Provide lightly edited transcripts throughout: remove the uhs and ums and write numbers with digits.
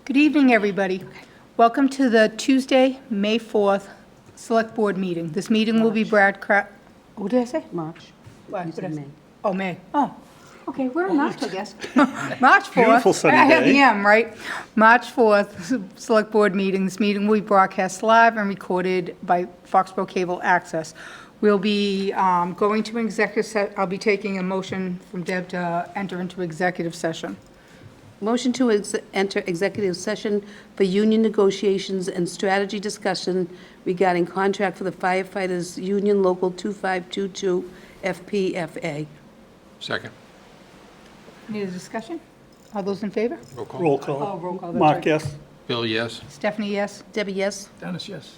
Good evening, everybody. Welcome to the Tuesday, May 4th Select Board meeting. This meeting will be broadcast, what did I say? March. What You did I said say? May. Oh, May. Oh, okay, we're in March, I guess. March 4th. Beautiful sunny I have the day. M, right? March 4th, Select Board meeting. This meeting will be broadcast live and recorded by Foxborough Cable Access. We'll be going to an executive I'll be taking a motion from Deb to enter into executive session. Motion to enter executive session for union negotiations and strategy discussion regarding contract for the firefighters Union Local 2522 FPFA. Second. Any other discussion? All those in favor? Roll call. Roll Oh, call. roll call, that's Mark, right. yes? Bill, yes. Stephanie, yes? Debbie, yes? Dennis, yes.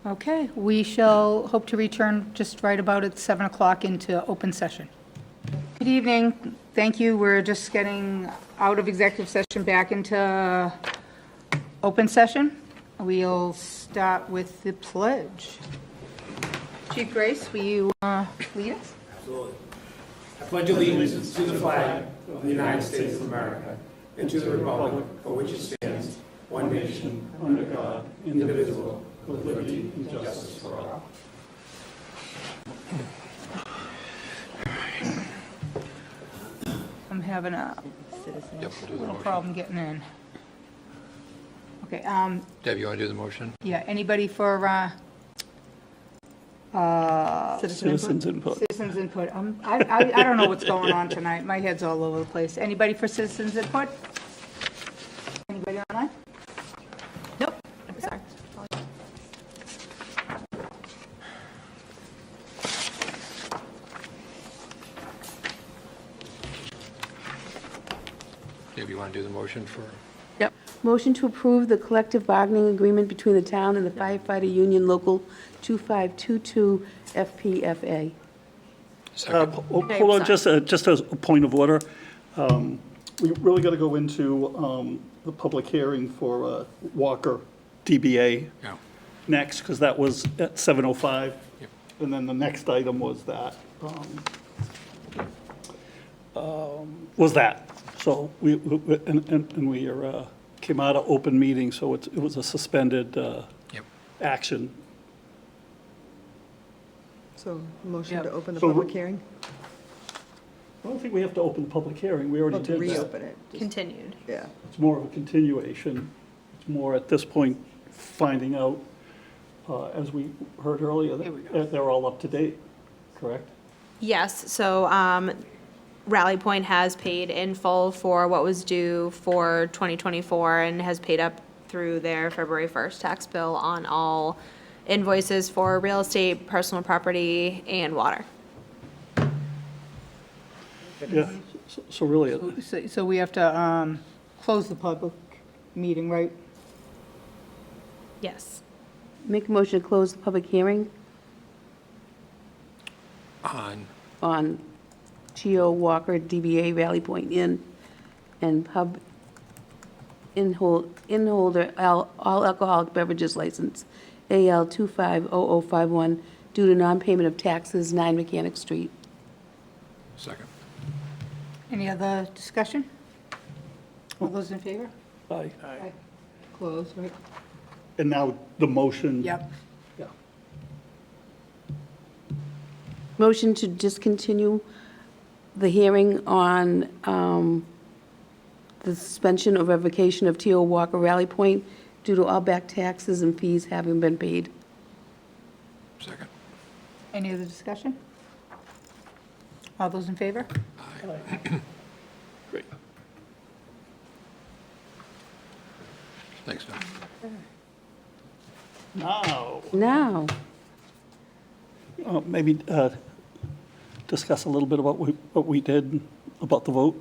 Okay, we shall hope to return just right about at 7 o'clock into open session. Good evening, thank you. We're just getting out of executive session back into open session. We'll start with the pledge. Chief Grace, will you lead us? Absolutely. I pledge allegiance to the flag of the United States of America and to the republic for which it stands, one nation, under God, indivisible, with liberty and justice for all. I'm having a Yep, we'll do the little motion. problem getting in. Okay, Deb, you want to do the motion? yeah, anybody for Citizens input. citizens input? I don't know what's going on tonight. My head's all over the place. Anybody for citizens input? Anybody online? Nope. Sorry. Deb, you want to do the motion for, Yep. Motion to approve the collective bargaining agreement between the town and the firefighter Union Local 2522 FPFA. second? Hold on, just as a point of order. We really got to go into the public hearing for Walker DBA Yeah. next, because that was at 7:05. Yep. And then the next item was that. So we came out of open meeting, so it was a suspended Yep. action. So, motion to open the So- public hearing? I don't think we have to open the public hearing, we already Well, to did that. reopen it, Continued. yeah. It's more of a continuation. It's more, at this point, finding out, as we heard earlier, that they're all up to date, correct? Yes, so Rally Point has paid in full for what was due for 2024 and has paid up through their February 1st tax bill on all invoices for real estate, personal property, and water. Yeah, so really, So we have to close the public meeting, right? Yes. Make a motion to close the public hearing on Geo Walker DBA Valley Point Inn and Pub Inholder All Alcoholic Beverages License, AL 250051, due to non-payment of taxes, 9 Mechanic Street. Second. Any other discussion? All those in favor? aye. Aye. Close, right? And now the motion. Yep. Yeah. Motion to discontinue the hearing on the suspension or revocation of T.O. Walker Rally Point due to all back taxes and fees having been paid. Second. Any other discussion? All those in favor? Great. Thanks, Deb. Now, Now, maybe discuss a little bit about what we did about the vote.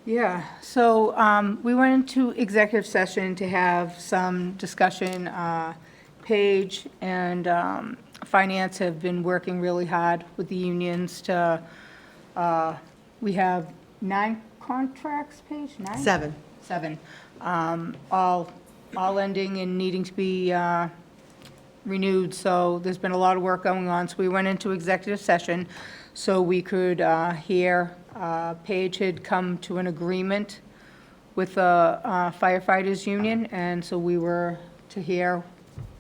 Yeah, so we went into executive session to have some discussion. Paige and Finance have been working really hard with the unions to, we have 9 contracts, Paige, 9? 7. 7, all ending and needing to be renewed, so there's been a lot of work going on. So we went into executive session so we could hear, Paige had come to an agreement with the firefighters union, and so we were to hear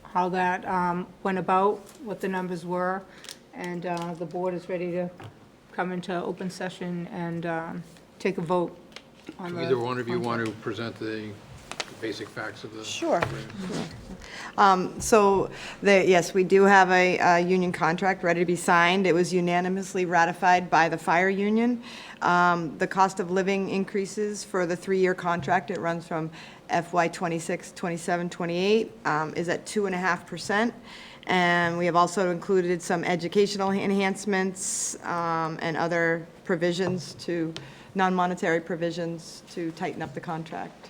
how that went about, what the numbers were, and the board is ready to come into open session and take a vote on Do the... either one of you want to present the basic facts of the? Sure. So, yes, we do have a union contract ready to be signed. It was unanimously ratified by the fire union. The cost of living increases for the 3-year contract, it runs from FY '26, '27, '28, is at 2.5%. And we have also included some educational enhancements and other provisions to, non-monetary provisions to tighten up the contract.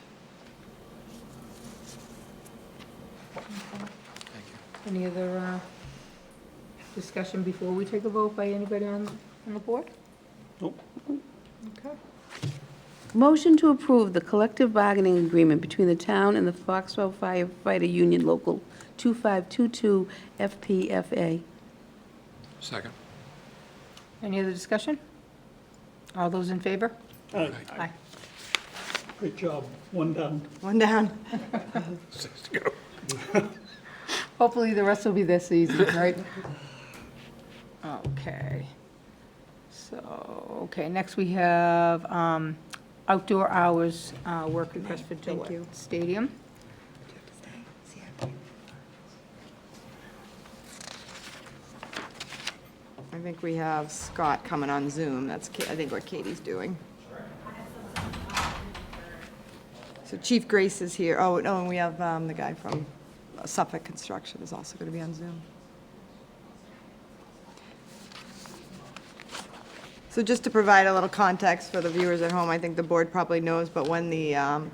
Any other discussion before we take a vote by anybody on the board? Nope. Okay. Motion to approve the collective bargaining agreement between the town and the Foxborough Firefighter Union Local 2522 FPFA. Second. Any other discussion? All those in favor? Aye. Great job. One down. One down. 6 to go. Hopefully, the rest will be this easy, right? Okay. So, okay, next we have outdoor hours, work request for Gillette Stadium. I think we have Scott coming on Zoom. That's, I think, what Katie's doing. So Chief Grace is here. Oh, no, and we have the guy from Suffolk Construction is also going to be on Zoom. So just to provide a little context for the viewers at home, I think the board probably knows, but when the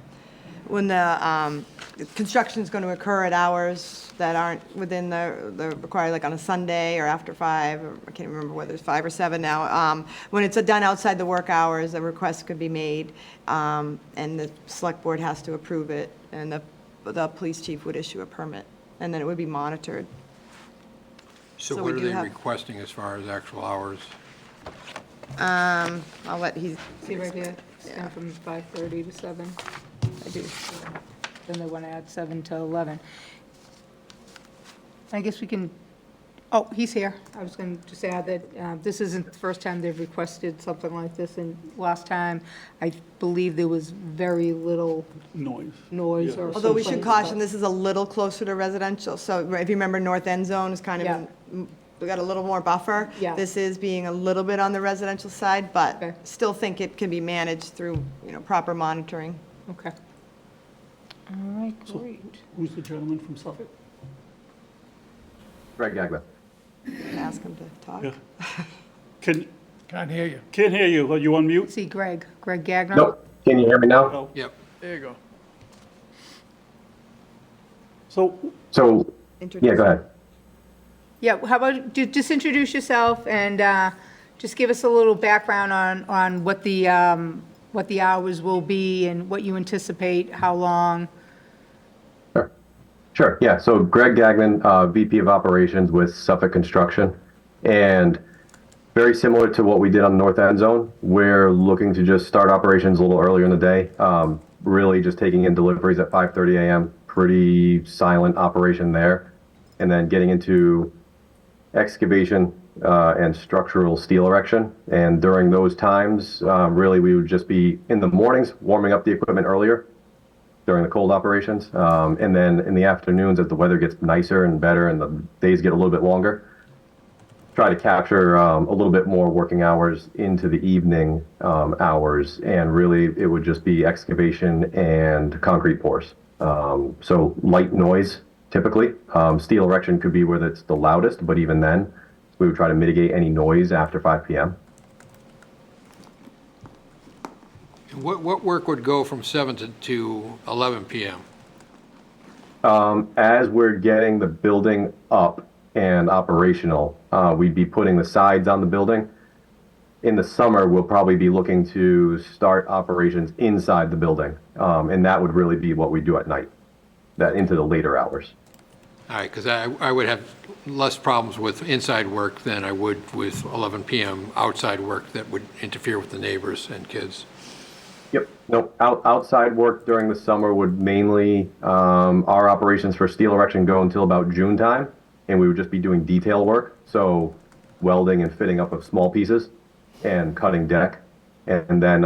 construction is going to occur at hours that aren't within the required, like on a Sunday or after 5, or I can't remember whether it's 5 or 7 now, when it's done outside the work hours, a request could be made, and the select board has to approve it, and the police chief would issue a permit, and then it would be monitored. So So what we are do they have- requesting as far as actual hours? I'll let he, See right here, stand from 5:30 to 7. I do. Then they want to add 7 to 11. I guess we can, oh, he's here. I was going to just add that this isn't the first time they've requested something like this, and last time, I believe there was very little Noise. noise Yeah. or... Although we should something, caution, but- this is a little closer to residential, so if you remember, North End Zone is kind of, we got a little more buffer. Yeah. This is being a little bit on the residential side, but Okay. still think it can be managed through, proper monitoring. Okay. All right, great. Who's the gentleman from Suffolk? Greg Gagnon. Ask him to talk. Yeah. Can't hear you. Can't hear you. Are you on mute? See Greg Gagnon? Nope. Can you hear me now? No. Yep. So, So, yeah, go ahead. Yeah, how about, just introduce yourself and just give us a little background on what the hours will be and what you anticipate, how long. Sure, yeah. So Greg Gagnon, VP of Operations with Suffolk Construction. And very similar to what we did on the North End Zone, we're looking to just start operations a little earlier in the day. Really just taking in deliveries at 5:30 a.m., pretty silent operation there. And then getting into excavation and structural steel erection. And during those times, really we would just be in the mornings warming up the equipment earlier during the cold operations. And then in the afternoons, as the weather gets nicer and better and the days get a little bit longer, try to capture a little bit more working hours into the evening hours. And really it would just be excavation and concrete pours. So light noise. Typically, steel erection could be where it's the loudest, but even then, we would try to mitigate any noise after 5 p.m. And what work would go from 7 to 11 p.m.? As we're getting the building up and operational, we'd be putting the sides on the building. In the summer, we'll probably be looking to start operations inside the building, and that would really be what we do at night, that into the later hours. All right, because I would have less problems with inside work than I would with 11 p.m. outside work that would interfere with the neighbors and kids. Yep, no, outside work during the summer would mainly, our operations for steel erection go until about June time, and we would just be doing detail work, so welding and fitting up of small pieces and cutting deck. And then,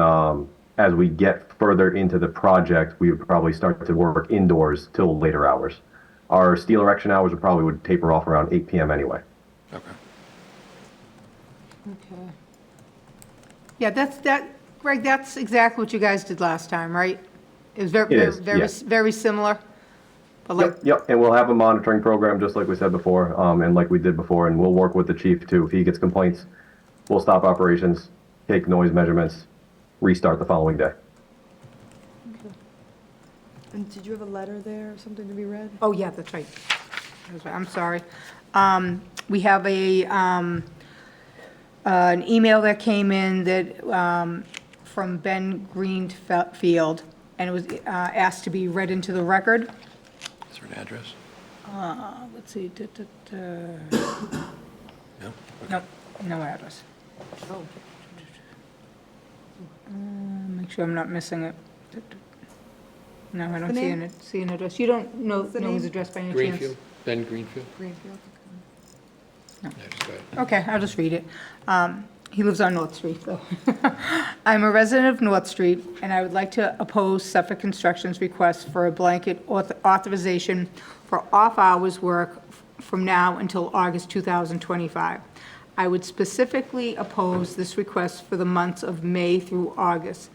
as we get further into the project, we would probably start to work indoors till later hours. Our steel erection hours would taper off around 8 PM anyway. Okay. Okay. Yeah, Greg, that's exactly what you guys did last time, right? It was very, It is, very, yes. very similar? But like, Yep, and we'll have a monitoring program, just like we said before, and like we did before, and we'll work with the chief too. If he gets complaints, we'll stop operations, take noise measurements, restart the following day. And did you have a letter there or something to be read? oh, yeah, that's right. That's right, I'm sorry. We have an email that came in that, from Ben Greenfield, and it was asked to be read into the record. Is there an address? Let's see. No? Nope, no address. Make sure I'm not missing it. No, I don't The name? see an address. You don't know the his name? address by any chance? Greenfield? Ben Greenfield? Greenfield? Yeah, just go ahead. Okay, I'll just read it. He lives on North Street, though. I'm a resident of North Street, and I would like to oppose Suffolk Construction's request for a blanket authorization for off-hours work from now until August 2025. I would specifically oppose this request for the months of May through August.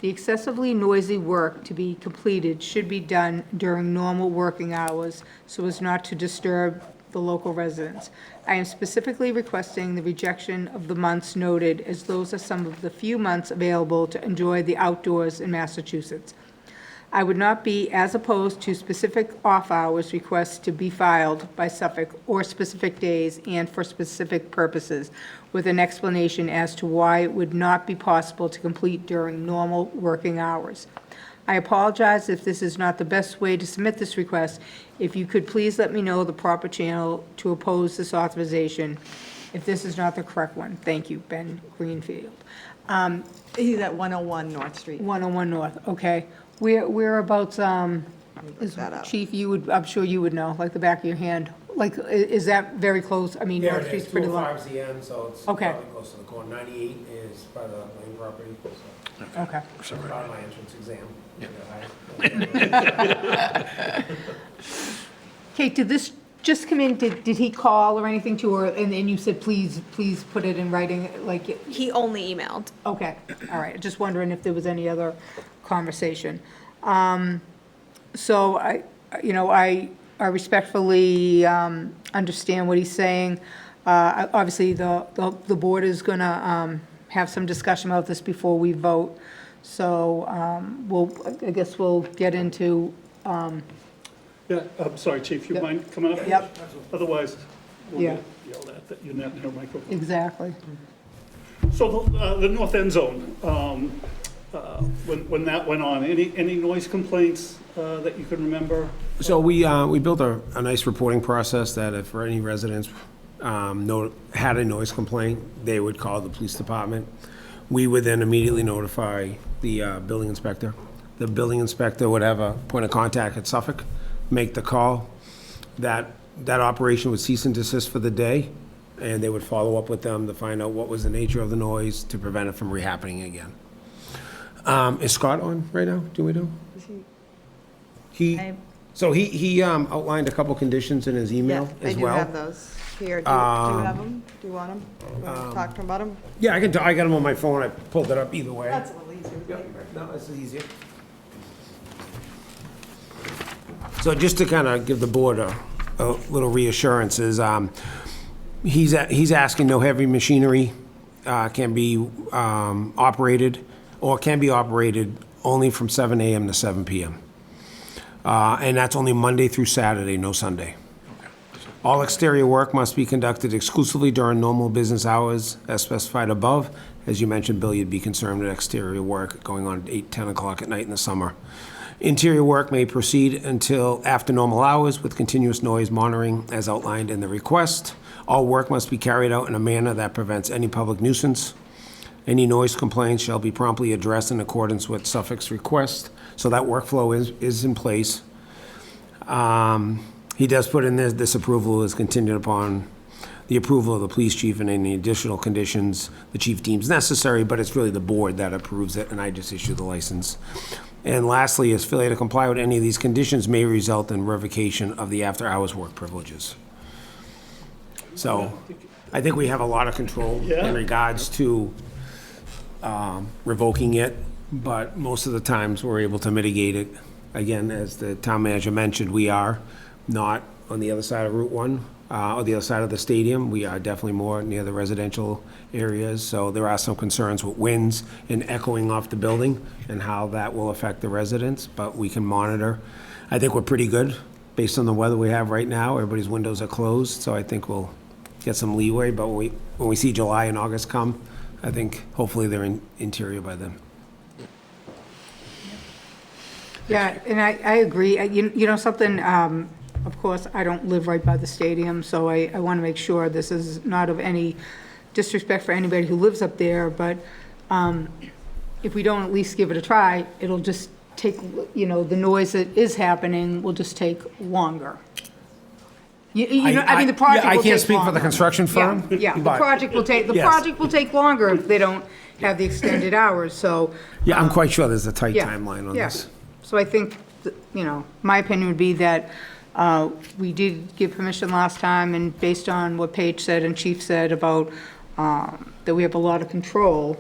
The excessively noisy work to be completed should be done during normal working hours so as not to disturb the local residents. I am specifically requesting the rejection of the months noted, as those are some of the few months available to enjoy the outdoors in Massachusetts. I would not be as opposed to specific off-hours requests to be filed by Suffolk or specific days and for specific purposes, with an explanation as to why it would not be possible to complete during normal working hours. I apologize if this is not the best way to submit this request. If you could please let me know the proper channel to oppose this authorization, if this is not the correct one. Thank you, Ben Greenfield. He's at 101 North Street. 101 North, okay. Whereabouts, is, that up. Chief, I'm sure you would know, like the back of your hand. Like, is that very close? I mean, Yeah, North it Street's is, pretty long. 205's the end, so it's Okay. probably close to the corner. 98 is by the Lane property, so Okay. it's part of my entrance exam. Kate, did this just come in, did he call or anything to her, and then you said, please put it in writing, like, He only emailed. okay, all right, just wondering if there was any other conversation. So I respectfully understand what he's saying. Obviously, the board is gonna have some discussion about this before we vote. So I guess we'll get into, Yeah, I'm sorry, Chief, you Yep. mind coming up? Yep. Otherwise, we'll Yeah. get yelled at that you're not near a microphone. exactly. So the north end zone, when that went on, any noise complaints that you can remember? So we built a nice reporting process that if any residents had a noise complaint, they would call the police department. We would then immediately notify the building inspector. The building inspector would have a point of contact at Suffolk, make the call. That operation would cease and desist for the day, and they would follow up with them to find out what was the nature of the noise to prevent it from rehappening again. Is Scott on right now? Do we know? He outlined a couple conditions in his email I as do well. have those here. Do you have them? Do you want them? You want to talk to them about them? Yeah, I got them on my phone. I pulled it up either way. That's a little easier. with paper. No, this is easier. So just to kind of give the board a little reassurances, he's asking no heavy machinery can be operated, or can be operated only from 7 a.m. to 7 p.m. And that's only Monday through Saturday, no Sunday. All exterior work must be conducted exclusively during normal business hours as specified above. As you mentioned, Bill, you'd be concerned with exterior work going on at 8, 10 o'clock at night in the summer. Interior work may proceed until after normal hours with continuous noise monitoring as outlined in the request. All work must be carried out in a manner that prevents any public nuisance. Any noise complaints shall be promptly addressed in accordance with Suffolk's request. So that workflow is in place. He does put in this approval is contingent upon the approval of the police chief and any additional conditions the chief deems necessary, but it's really the board that approves it, and I just issue the license. And lastly, is failure to comply with any of these conditions may result in revocation of the after-hours work privileges. So I think we have a lot of control Yeah. in regards to revoking it, but most of the times we're able to mitigate it. Again, as the town manager mentioned, we are not on the other side of Route 1, or the other side of the stadium. We are definitely more near the residential areas, so there are some concerns with winds and echoing off the building and how that will affect the residents, but we can monitor. I think we're pretty good based on the weather we have right now. Everybody's windows are closed, so I think we'll get some leeway, but when we see July and August come, I think hopefully they're in interior by then. Yeah, and I agree. You know something, of course, I don't live right by the stadium, so I want to make sure this is not of any disrespect for anybody who lives up there, but if we don't at least give it a try, it'll just take, the noise that is happening will just take longer. You know, I mean, the project will take longer. I can't speak for the construction firm. Yeah, the but- project will take, Yes. project will take longer if they don't have the extended hours, so. Yeah, I'm quite sure there's a tight Yeah, timeline on yeah. this. So I think, my opinion would be that we did give permission last time, and based on what Paige said and Chief said about that we have a lot of control,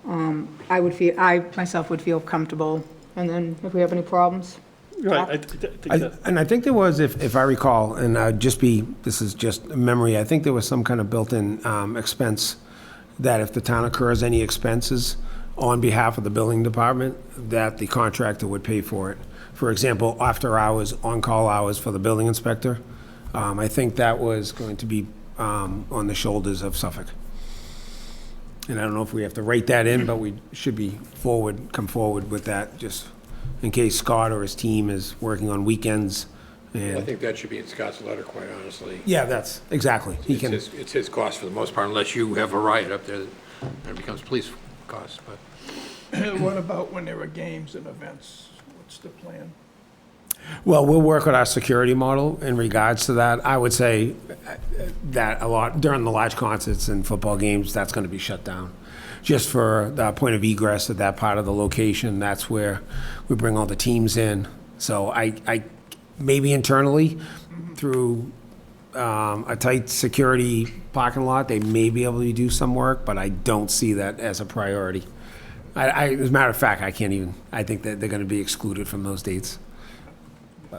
I myself would feel comfortable. And then if we have any problems, Right, I think that, And I think there was, if I recall, and this is just a memory, I think there was some kind of built-in expense that if the town incurs any expenses on behalf of the building department, that the contractor would pay for it. For example, after hours, on-call hours for the building inspector. I think that was going to be on the shoulders of Suffolk. And I don't know if we have to write that in, but we should come forward with that, just in case Scott or his team is working on weekends. I And, think that should be in Scott's letter, quite honestly. yeah, that's, exactly. He can, It's his cost for the most part, unless you have a riot up there, and it becomes police costs, but. What about when there are games and events? What's the plan? well, we'll work with our security model in regards to that. I would say that a lot, during the large concerts and football games, that's going to be shut down. Just for the point of egress at that part of the location, that's where we bring all the teams in. So I maybe internally, through a tight security parking lot, they may be able to do some work, but I don't see that as a priority. As a matter of fact, I think that they're going to be excluded from those dates.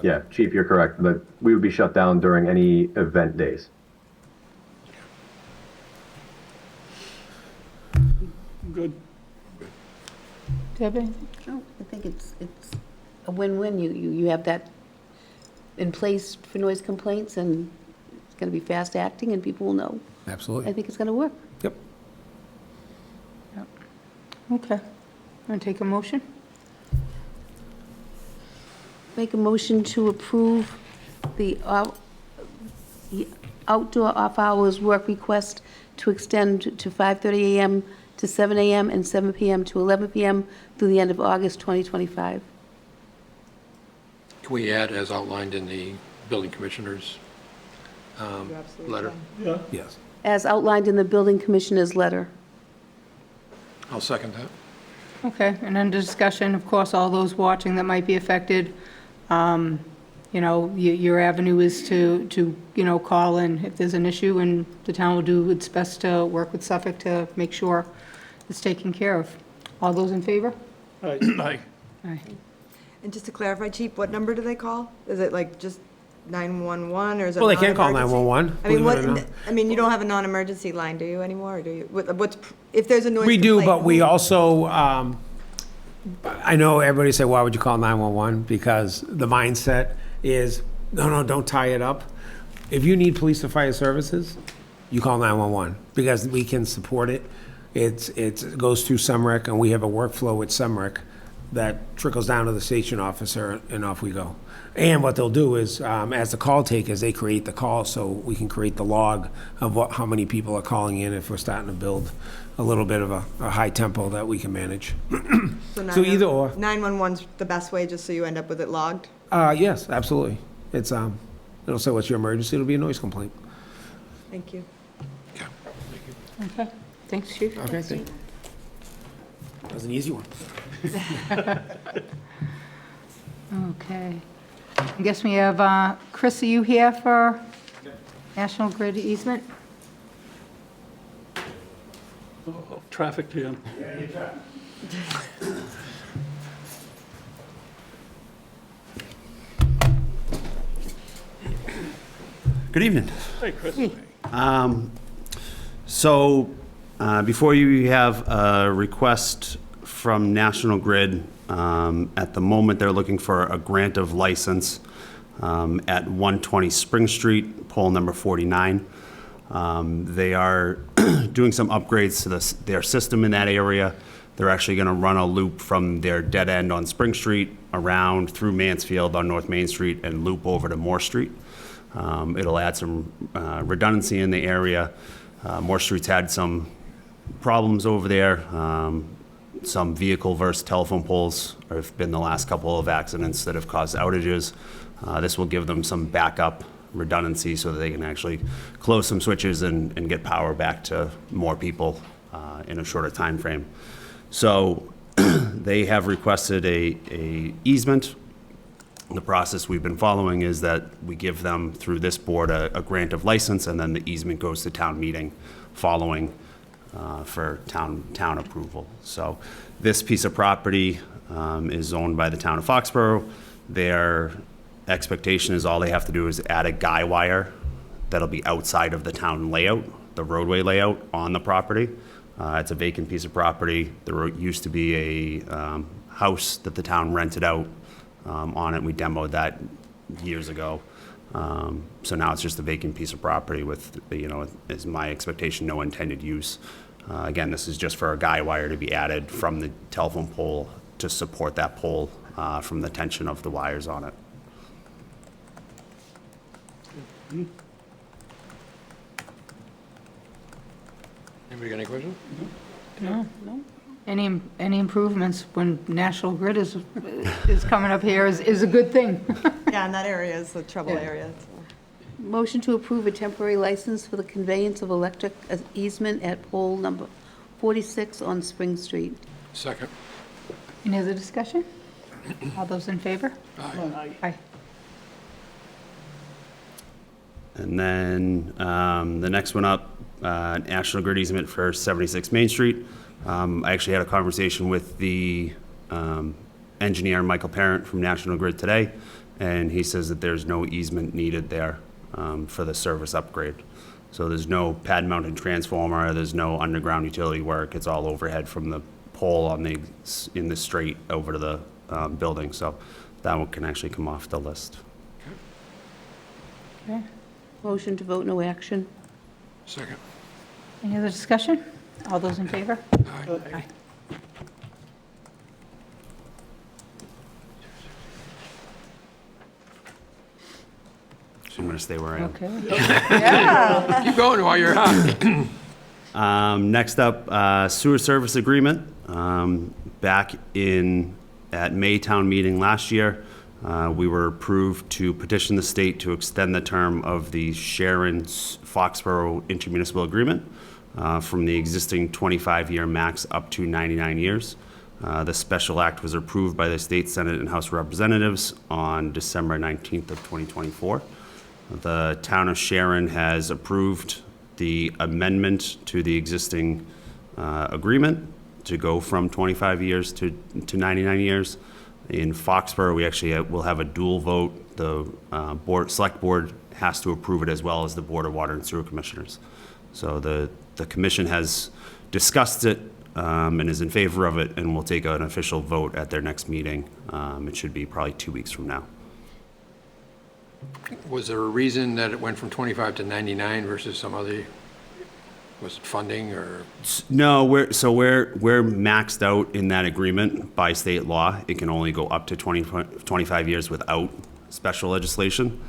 Yeah, Chief, you're correct. That we would be shut down during any event days. good. Debbie? No, I think it's a win-win. You have that in place for noise complaints, and it's going to be fast-acting, and people will know. I Absolutely. think it's going to work. Yep. Okay. Want to take a motion? Make a motion to approve the outdoor off-hours work request to extend to 5:30 a.m. to 7 a.m. and 7 p.m. to 11 p.m. through the end of August 2025. Can we add, as outlined in the building commissioner's letter? Yeah, Yes. As outlined in the building commissioner's letter. I'll second that. Okay, and under discussion, of course, all those watching that might be affected, your avenue is to call in if there's an issue, and the town will do its best to work with Suffolk to make sure it's taken care of. All those in favor? aye. Aye. And just to clarify, Chief, what number do they call? Is it like just 911 or is it? Well, they can call non-emergency? 911. I mean, believe it or not. you don't have a non-emergency line, do you anymore, or do you? If there's a noise We do, complaint, but we also, I know everybody say, why would you call 911? Because the mindset is, no, don't tie it up. If you need police or fire services, you call 911, because we can support it. It goes through SEMREC, and we have a workflow with SEMREC that trickles down to the station officer, and off we go. And what they'll do is, as the call takers, they create the call, so we can create the log of how many people are calling in if we're starting to build a little bit of a high tempo that we can manage. So either or. 911's the best way, just so you end up with it logged? Yes, absolutely. It's, it'll say what's your emergency, it'll be a noise complaint. Thank you. Okay, thanks, Chief. Okay, thank you. That was an easy one. Okay. I guess we have, Chris, are you here for National Grid easement? Oh, traffic jam. Good evening. Hey, Chris. So, before you have a request from National Grid. At the moment, they're looking for a grant of license at 120 Spring Street, pole number 49. They are doing some upgrades to their system in that area. They're actually going to run a loop from their dead end on Spring Street around through Mansfield on North Main Street and loop over to Moore Street. It'll add some redundancy in the area. Moore Street's had some problems over there. Some vehicle versus telephone poles have been the last couple of accidents that have caused outages. This will give them some backup redundancy so that they can actually close some switches and get power back to more people in a shorter time frame. So they have requested a easement. The process we've been following is that we give them through this board a grant of license, and then the easement goes to town meeting following for town approval. So this piece of property is owned by the town of Foxborough. Their expectation is all they have to do is add a guy wire that'll be outside of the town layout, the roadway layout on the property. It's a vacant piece of property. There used to be a house that the town rented out on it. We demoed that years ago. So now it's just a vacant piece of property with, is my expectation, no intended use. Again, this is just for a guy wire to be added from the telephone pole to support that pole from the tension of the wires on it. Anybody got any questions? No. Any improvements when National Grid is coming up here is a good thing. Yeah, and that area is a trouble area. So. Motion to approve a temporary license for the conveyance of electric easement at pole number 46 on Spring Street. Second. Any other discussion? All those in favor? Aye. And then the next one up, National Grid easement for 76 Main Street. I actually had a conversation with the engineer, Michael Parent from National Grid today, and he says that there's no easement needed there for the service upgrade. So there's no pad-mounted transformer, there's no underground utility work, it's all overhead from the pole in the straight over to the building, so that one can actually come off the list. Okay. Motion to vote no action. Second. Any other discussion? All those in favor? Aye. So I'm going to stay where I am. Okay. Keep going while you're hot. Next up, sewer service agreement. Back at May town meeting last year, we were approved to petition the state to extend the term of the Sharon Foxborough intermunicipal agreement from the existing 25-year max up to 99 years. The special act was approved by the state Senate and House of Representatives on December 19th of 2024. The town of Sharon has approved the amendment to the existing agreement to go from 25 years to 99 years. In Foxborough, we actually will have a dual vote. The select board has to approve it as well as the Board of Water and Sewer Commissioners. So the commission has discussed it and is in favor of it, and will take an official vote at their next meeting. It should be probably 2 weeks from now. Was there a reason that it went from 25 to 99 versus some other? Was it funding or? No, we're maxed out in that agreement by state law. It can only go up to 25 years without special legislation.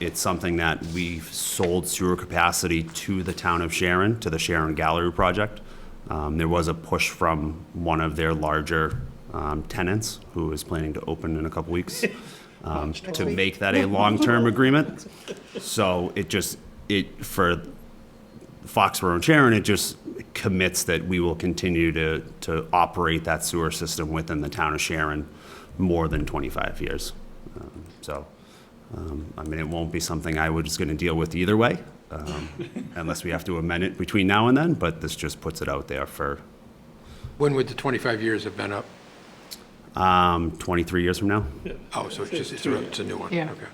It's something that we've sold sewer capacity to the town of Sharon, to the Sharon Gallery project. There was a push from one of their larger tenants who is planning to open in a couple weeks to make that a long-term agreement. So for Foxborough and Sharon, it just commits that we will continue to operate that sewer system within the town of Sharon more than 25 years. I mean, it won't be something I was going to deal with either way, unless we have to amend it between now and then, but this just puts it out there for When would the 25 years have been up? 23 years from now. Oh, so it's a new one? Yeah. Okay.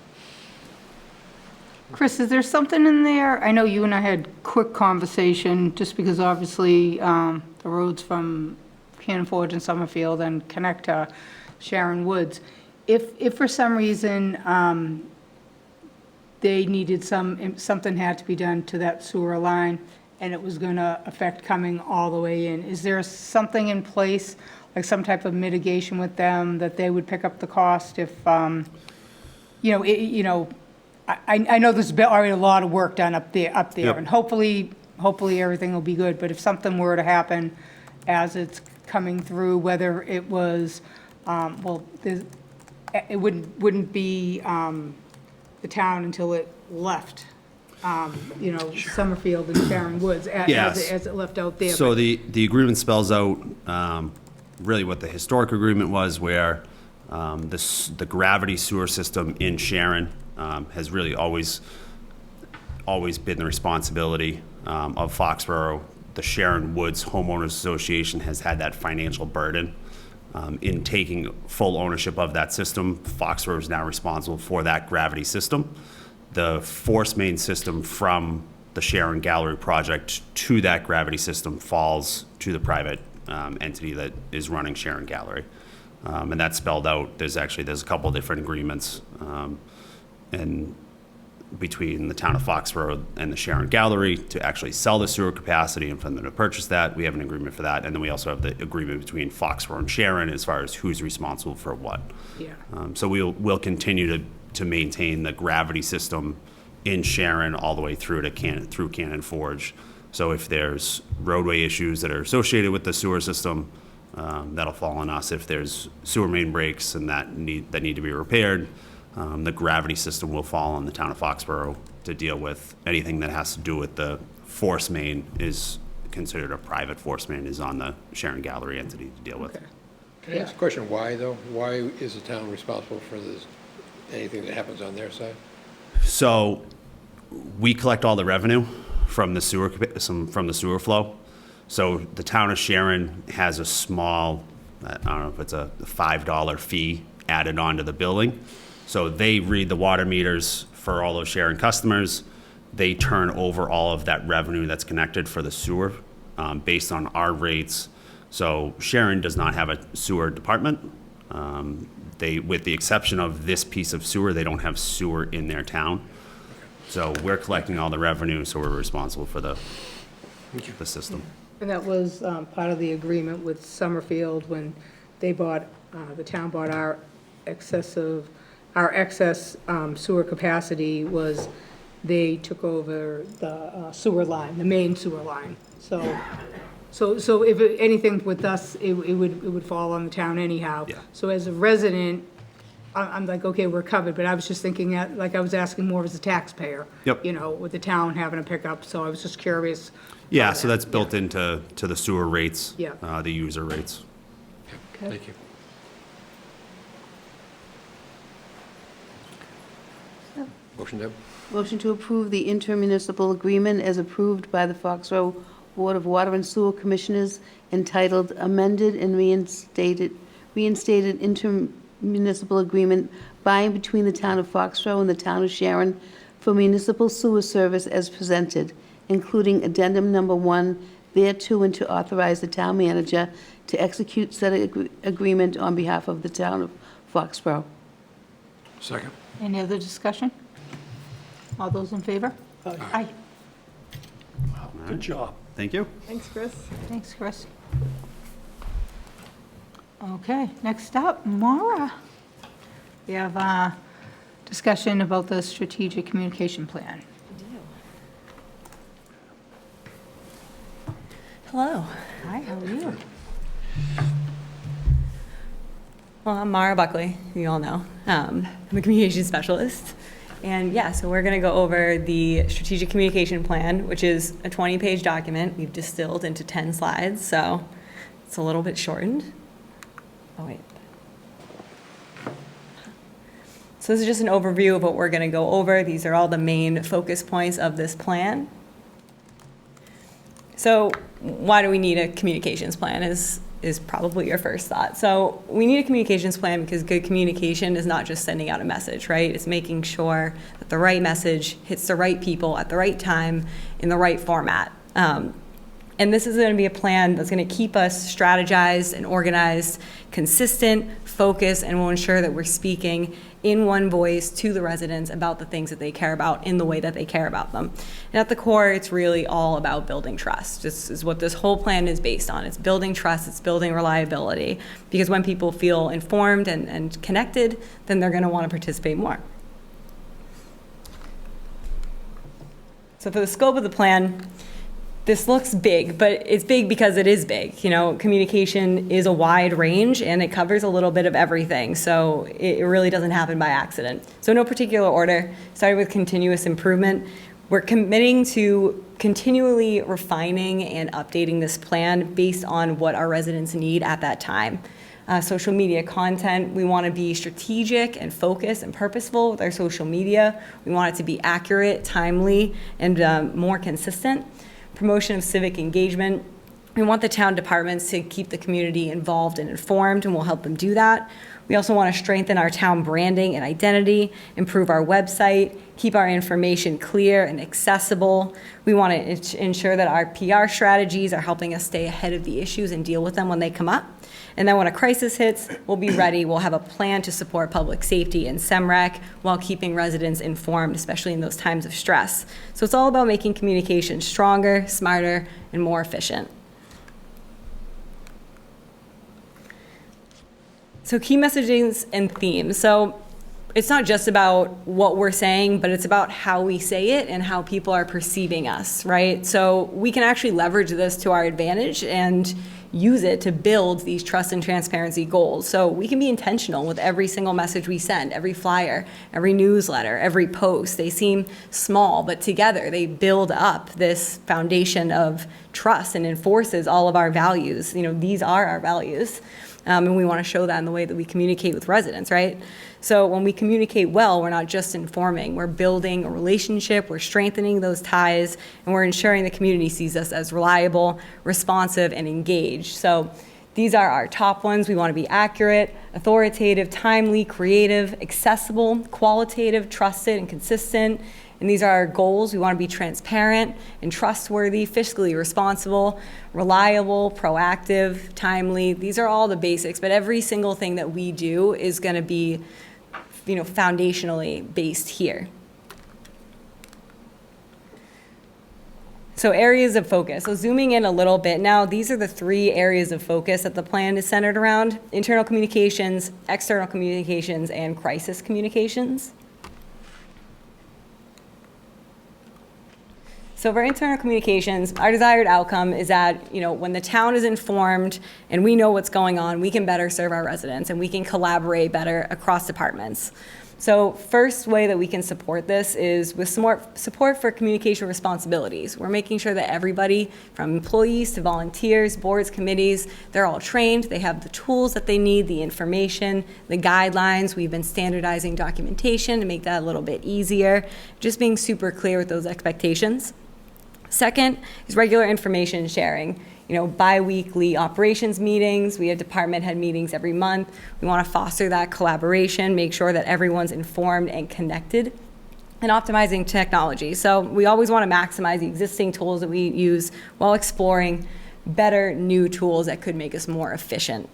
Chris, is there something in there? I know you and I had quick conversation, just because obviously the roads from Cannon Forge and Summerfield and connect to Sharon Woods. If for some reason they needed something had to be done to that sewer line and it was going to affect coming all the way in, is there something in place, like some type of mitigation with them, that they would pick up the cost if, I know there's been already a lot of work done up there, Yep. and hopefully everything will be good, but if something were to happen as it's coming through, whether it was, it wouldn't be the town until it left, Summerfield and Sharon Woods, Yes. as it left out there. So the agreement spells out really what the historic agreement was, where the gravity sewer system in Sharon has really always been the responsibility of Foxborough. The Sharon Woods Homeowners Association has had that financial burden in taking full ownership of that system. Foxborough is now responsible for that gravity system. The force main system from the Sharon Gallery project to that gravity system falls to the private entity that is running Sharon Gallery. And that's spelled out. There's a couple different agreements and between the town of Foxborough and the Sharon Gallery to actually sell the sewer capacity and for them to purchase that. We have an agreement for that. And then we also have the agreement between Foxborough and Sharon as far as who's responsible for what. Yeah. So we'll continue to maintain the gravity system in Sharon all the way through Cannon Forge. So if there's roadway issues that are associated with the sewer system, that'll fall on us. If there's sewer main breaks and that need to be repaired, the gravity system will fall on the town of Foxborough to deal with. Anything that has to do with the force main is considered a private force main, is on the Sharon Gallery entity to deal with. Okay. Can I ask a question, why though? Why is the town responsible for anything that happens on their side? So we collect all the revenue from the sewer flow. So the town of Sharon has a small, I don't know if it's a $5 fee added onto the billing. So they read the water meters for all those Sharon customers. They turn over all of that revenue that's connected for the sewer based on our rates. So Sharon does not have a sewer department. With the exception of this piece of sewer, they don't have sewer in their town. So we're collecting all the revenue, so we're responsible for the system. And that was part of the agreement with Summerfield when they bought, the town bought our excess sewer capacity, was they took over the sewer line, the main sewer line. So if anything with us, it would fall on the town anyhow. Yeah. So as a resident, I'm like, okay, we're covered, but I was just thinking that, like, I was asking more as a taxpayer. Yep. With the town having a pickup, so I was just curious. Yeah, so that's built into the sewer rates, Yeah. the user rates. Thank you. Motion, Deb? Motion to approve the intermunicipal agreement as approved by the Foxborough Board of Water and Sewer Commissioners, entitled Amended and Reinstated Intermunicipal Agreement by and between the town of Foxborough and the town of Sharon for municipal sewer service as presented, including addendum number 1 thereto, and to authorize the town manager to execute said agreement on behalf of the town of Foxborough. Second. Any other discussion? All those in favor? Aye. All Good job. Thank you. Thanks, Chris. Thanks, Chris. Okay, next up, Maura. We have a discussion about the strategic communication plan. Hello. Hi, how are you? Well, I'm Mara Buckley, who you all know. I'm a communications specialist. And yeah, so we're going to go over the strategic communication plan, which is a 20-page document we've distilled into 10 slides, so it's a little bit shortened. Oh, wait. So this is just an overview of what we're going to go over. These are all the main focus points of this plan. So why do we need a communications plan is probably your first thought. So we need a communications plan because good communication is not just sending out a message, right? It's making sure that the right message hits the right people at the right time in the right format. And this is going to be a plan that's going to keep us strategized and organized, consistent, focused, and will ensure that we're speaking in one voice to the residents about the things that they care about in the way that they care about them. And at the core, it's really all about building trust. This is what this whole plan is based on. It's building trust, it's building reliability, because when people feel informed and connected, then they're going to want to participate more. So for the scope of the plan, this looks big, but it's big because it is big. You know, communication is a wide range and it covers a little bit of everything. So it really doesn't happen by accident. So no particular order, starting with continuous improvement. We're committing to continually refining and updating this plan based on what our residents need at that time. Social media content, we want to be strategic and focused and purposeful with our social media. We want it to be accurate, timely, and more consistent. Promotion of civic engagement. We want the town departments to keep the community involved and informed, and we'll help them do that. We also want to strengthen our town branding and identity, improve our website, keep our information clear and accessible. We want to ensure that our PR strategies are helping us stay ahead of the issues and deal with them when they come up. And then when a crisis hits, we'll be ready. We'll have a plan to support public safety and SEMREC while keeping residents informed, especially in those times of stress. So it's all about making communication stronger, smarter, and more efficient. So key messagings and themes. So it's not just about what we're saying, but it's about how we say it and how people are perceiving us, right? So we can actually leverage this to our advantage and use it to build these trust and transparency goals. So we can be intentional with every single message we send, every flyer, every newsletter, every post. They seem small, but together they build up this foundation of trust and enforces all of our values. You know, these are our values. And we want to show that in the way that we communicate with residents, right? So when we communicate well, we're not just informing, we're building a relationship, we're strengthening those ties, and we're ensuring the community sees us as reliable, responsive, and engaged. So these are our top ones. We want to be accurate, authoritative, timely, creative, accessible, qualitative, trusted, and consistent. And these are our goals. We want to be transparent and trustworthy, fiscally responsible, reliable, proactive, timely. These are all the basics, but every single thing that we do is going to be, you know, foundationally based here. So areas of focus. So zooming in a little bit now, these are the 3 areas of focus that the plan is centered around: internal communications, external communications, and crisis communications. So for internal communications, our desired outcome is that, you know, when the town is informed and we know what's going on, we can better serve our residents and we can collaborate better across departments. So first way that we can support this is with support for communication responsibilities. We're making sure that everybody, from employees to volunteers, boards, committees, they're all trained, they have the tools that they need, the information, the guidelines. We've been standardizing documentation to make that a little bit easier, just being super clear with those expectations. Second is regular information sharing. You know, bi-weekly operations meetings. We have department head meetings every month. We want to foster that collaboration, make sure that everyone's informed and connected, and optimizing technology. So we always want to maximize the existing tools that we use while exploring better new tools that could make us more efficient.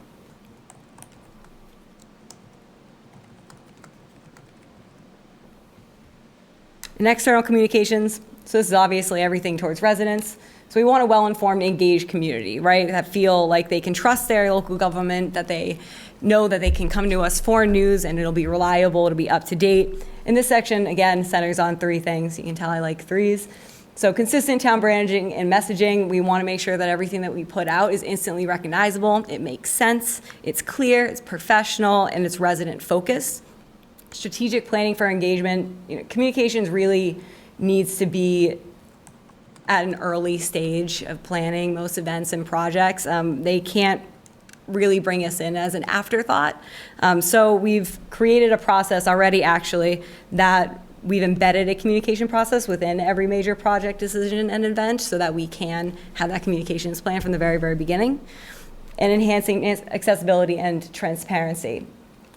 In external communications, so this is obviously everything towards residents. So we want a well-informed, engaged community, right? That feel like they can trust their local government, that they know that they can come to us for news and it'll be reliable, it'll be up to date. And this section, again, centers on 3 things. You can tell I like 3s. So consistent town branding and messaging. We want to make sure that everything that we put out is instantly recognizable. It makes sense, it's clear, it's professional, and it's resident focused. Strategic planning for engagement. Communications really needs to be at an early stage of planning most events and projects. They can't really bring us in as an afterthought. So we've created a process already, actually, that we've embedded a communication process within every major project decision and event so that we can have that communications plan from the very, very beginning. And enhancing accessibility and transparency.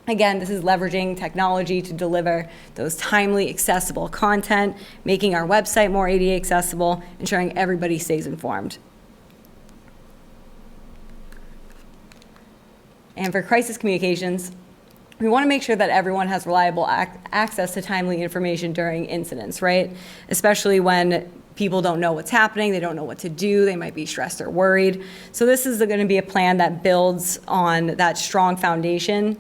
Again, this is leveraging technology to deliver those timely, accessible content, making our website more ADA accessible, ensuring everybody stays informed. And for crisis communications, we want to make sure that everyone has reliable access to timely information during incidents, right? Especially when people don't know what's happening, they don't know what to do, they might be stressed or worried. So this is going to be a plan that builds on that strong foundation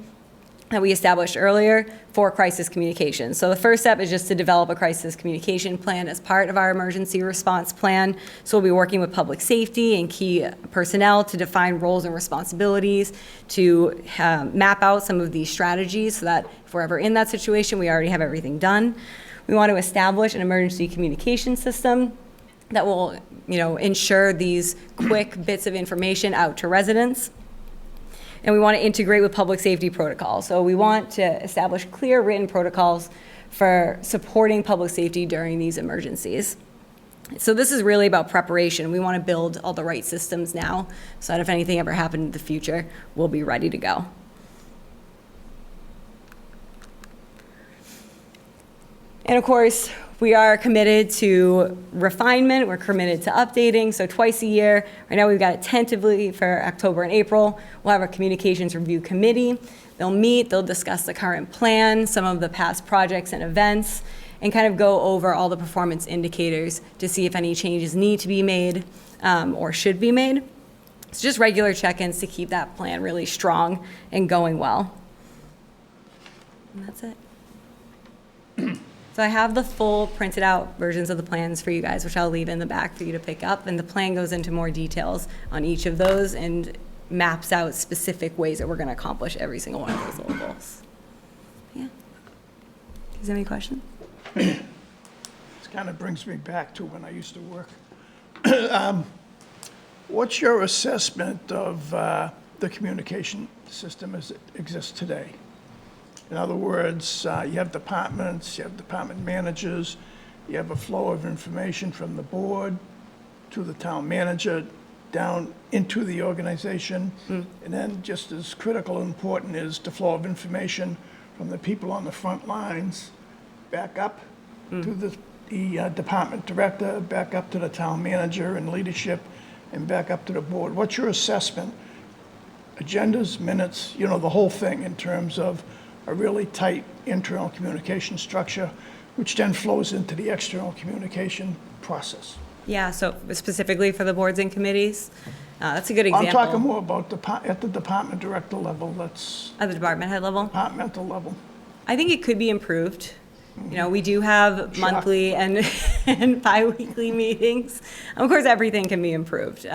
that we established earlier for crisis communication. So the first step is just to develop a crisis communication plan as part of our emergency response plan. So we'll be working with public safety and key personnel to define roles and responsibilities, to map out some of these strategies so that if we're ever in that situation, we already have everything done. We want to establish an emergency communication system that will, ensure these quick bits of information out to residents. And we want to integrate with public safety protocols. So we want to establish clear written protocols for supporting public safety during these emergencies. So this is really about preparation. We want to build all the right systems now so that if anything ever happened in the future, we'll be ready to go. And of course, we are committed to refinement, we're committed to updating, so twice a year. Right now we've got it tentatively for October and April. We'll have a communications review committee. They'll meet, they'll discuss the current plan, some of the past projects and events, and kind of go over all the performance indicators to see if any changes need to be made or should be made. It's just regular check-ins to keep that plan really strong and going well. And that's it. So I have the full printed out versions of the plans for you guys, which I'll leave in the back for you to pick up. And the plan goes into more details on each of those and maps out specific ways that we're going to accomplish every single one of those little goals. Yeah. Is there any questions? This kind of brings me back to when I used to work. What's your assessment of the communication system as it exists today? In other words, you have departments, you have department managers, you have a flow of information from the board to the town manager, down into the organization. And then just as critical and important is the flow of information from the people on the front lines, back up to the department director, back up to the town manager and leadership, and back up to the board. What's your assessment? Agendas, minutes, the whole thing in terms of a really tight internal communication structure, which then flows into the external communication process. Yeah, so specifically for the boards and committees, that's a good example. I'm talking more about at the department director level, that's At the department head level? departmental level. I think it could be improved. We do have monthly and and bi-weekly meetings. Of course, everything can be improved.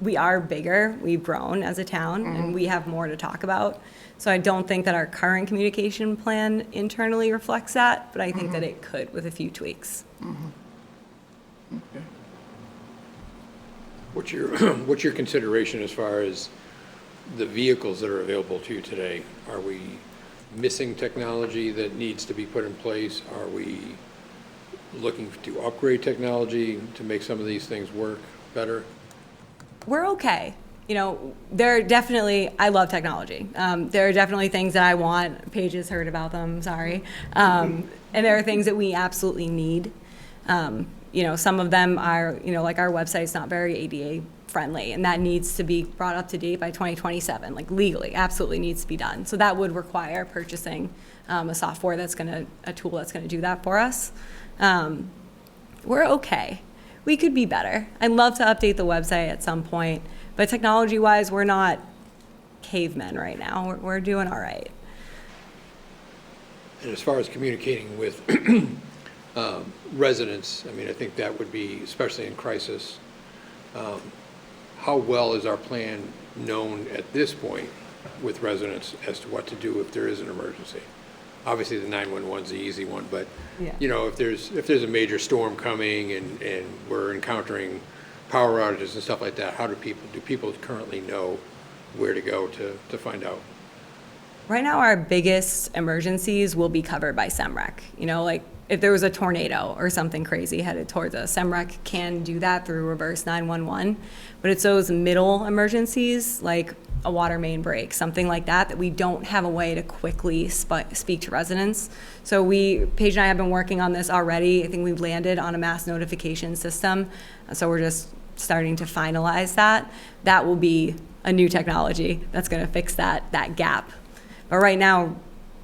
We are bigger, we've grown as a town, and we have more to talk about. So I don't think that our current communication plan internally reflects that, but I think that it could with a few tweaks. Okay. What's your consideration as far as the vehicles that are available to you today? Are we missing technology that needs to be put in place? Are we looking to upgrade technology to make some of these things work better? We're okay. There are definitely, I love technology. There are definitely things that I want. Paige has heard about them, sorry. And there are things that we absolutely need. Some of them are, like our website's not very ADA friendly, and that needs to be brought up to date by 2027, like legally, absolutely needs to be done. So that would require purchasing a software a tool that's gonna do that for us. we're okay. We could be better. I'd love to update the website at some point, but technology-wise, we're not cavemen right now. We're doing all right. And as far as communicating with residents, I mean, I think that would be, especially in crisis, how well is our plan known at this point with residents as to what to do if there is an emergency? Obviously, the 911's the easy one, but, Yeah. you know, if there's a major storm coming and we're encountering power outages and stuff like that, do people currently know where to go to find out? Right now, our biggest emergencies will be covered by SEMREC. You know, like if there was a tornado or something crazy headed towards us, SEMREC can do that through reverse 911. But it's those middle emergencies, like a water main break, something like that, that we don't have a way to quickly speak to residents. So Paige and I have been working on this already. I think we've landed on a mass notification system. So we're just starting to finalize that. That will be a new technology that's going to fix that gap. But right now,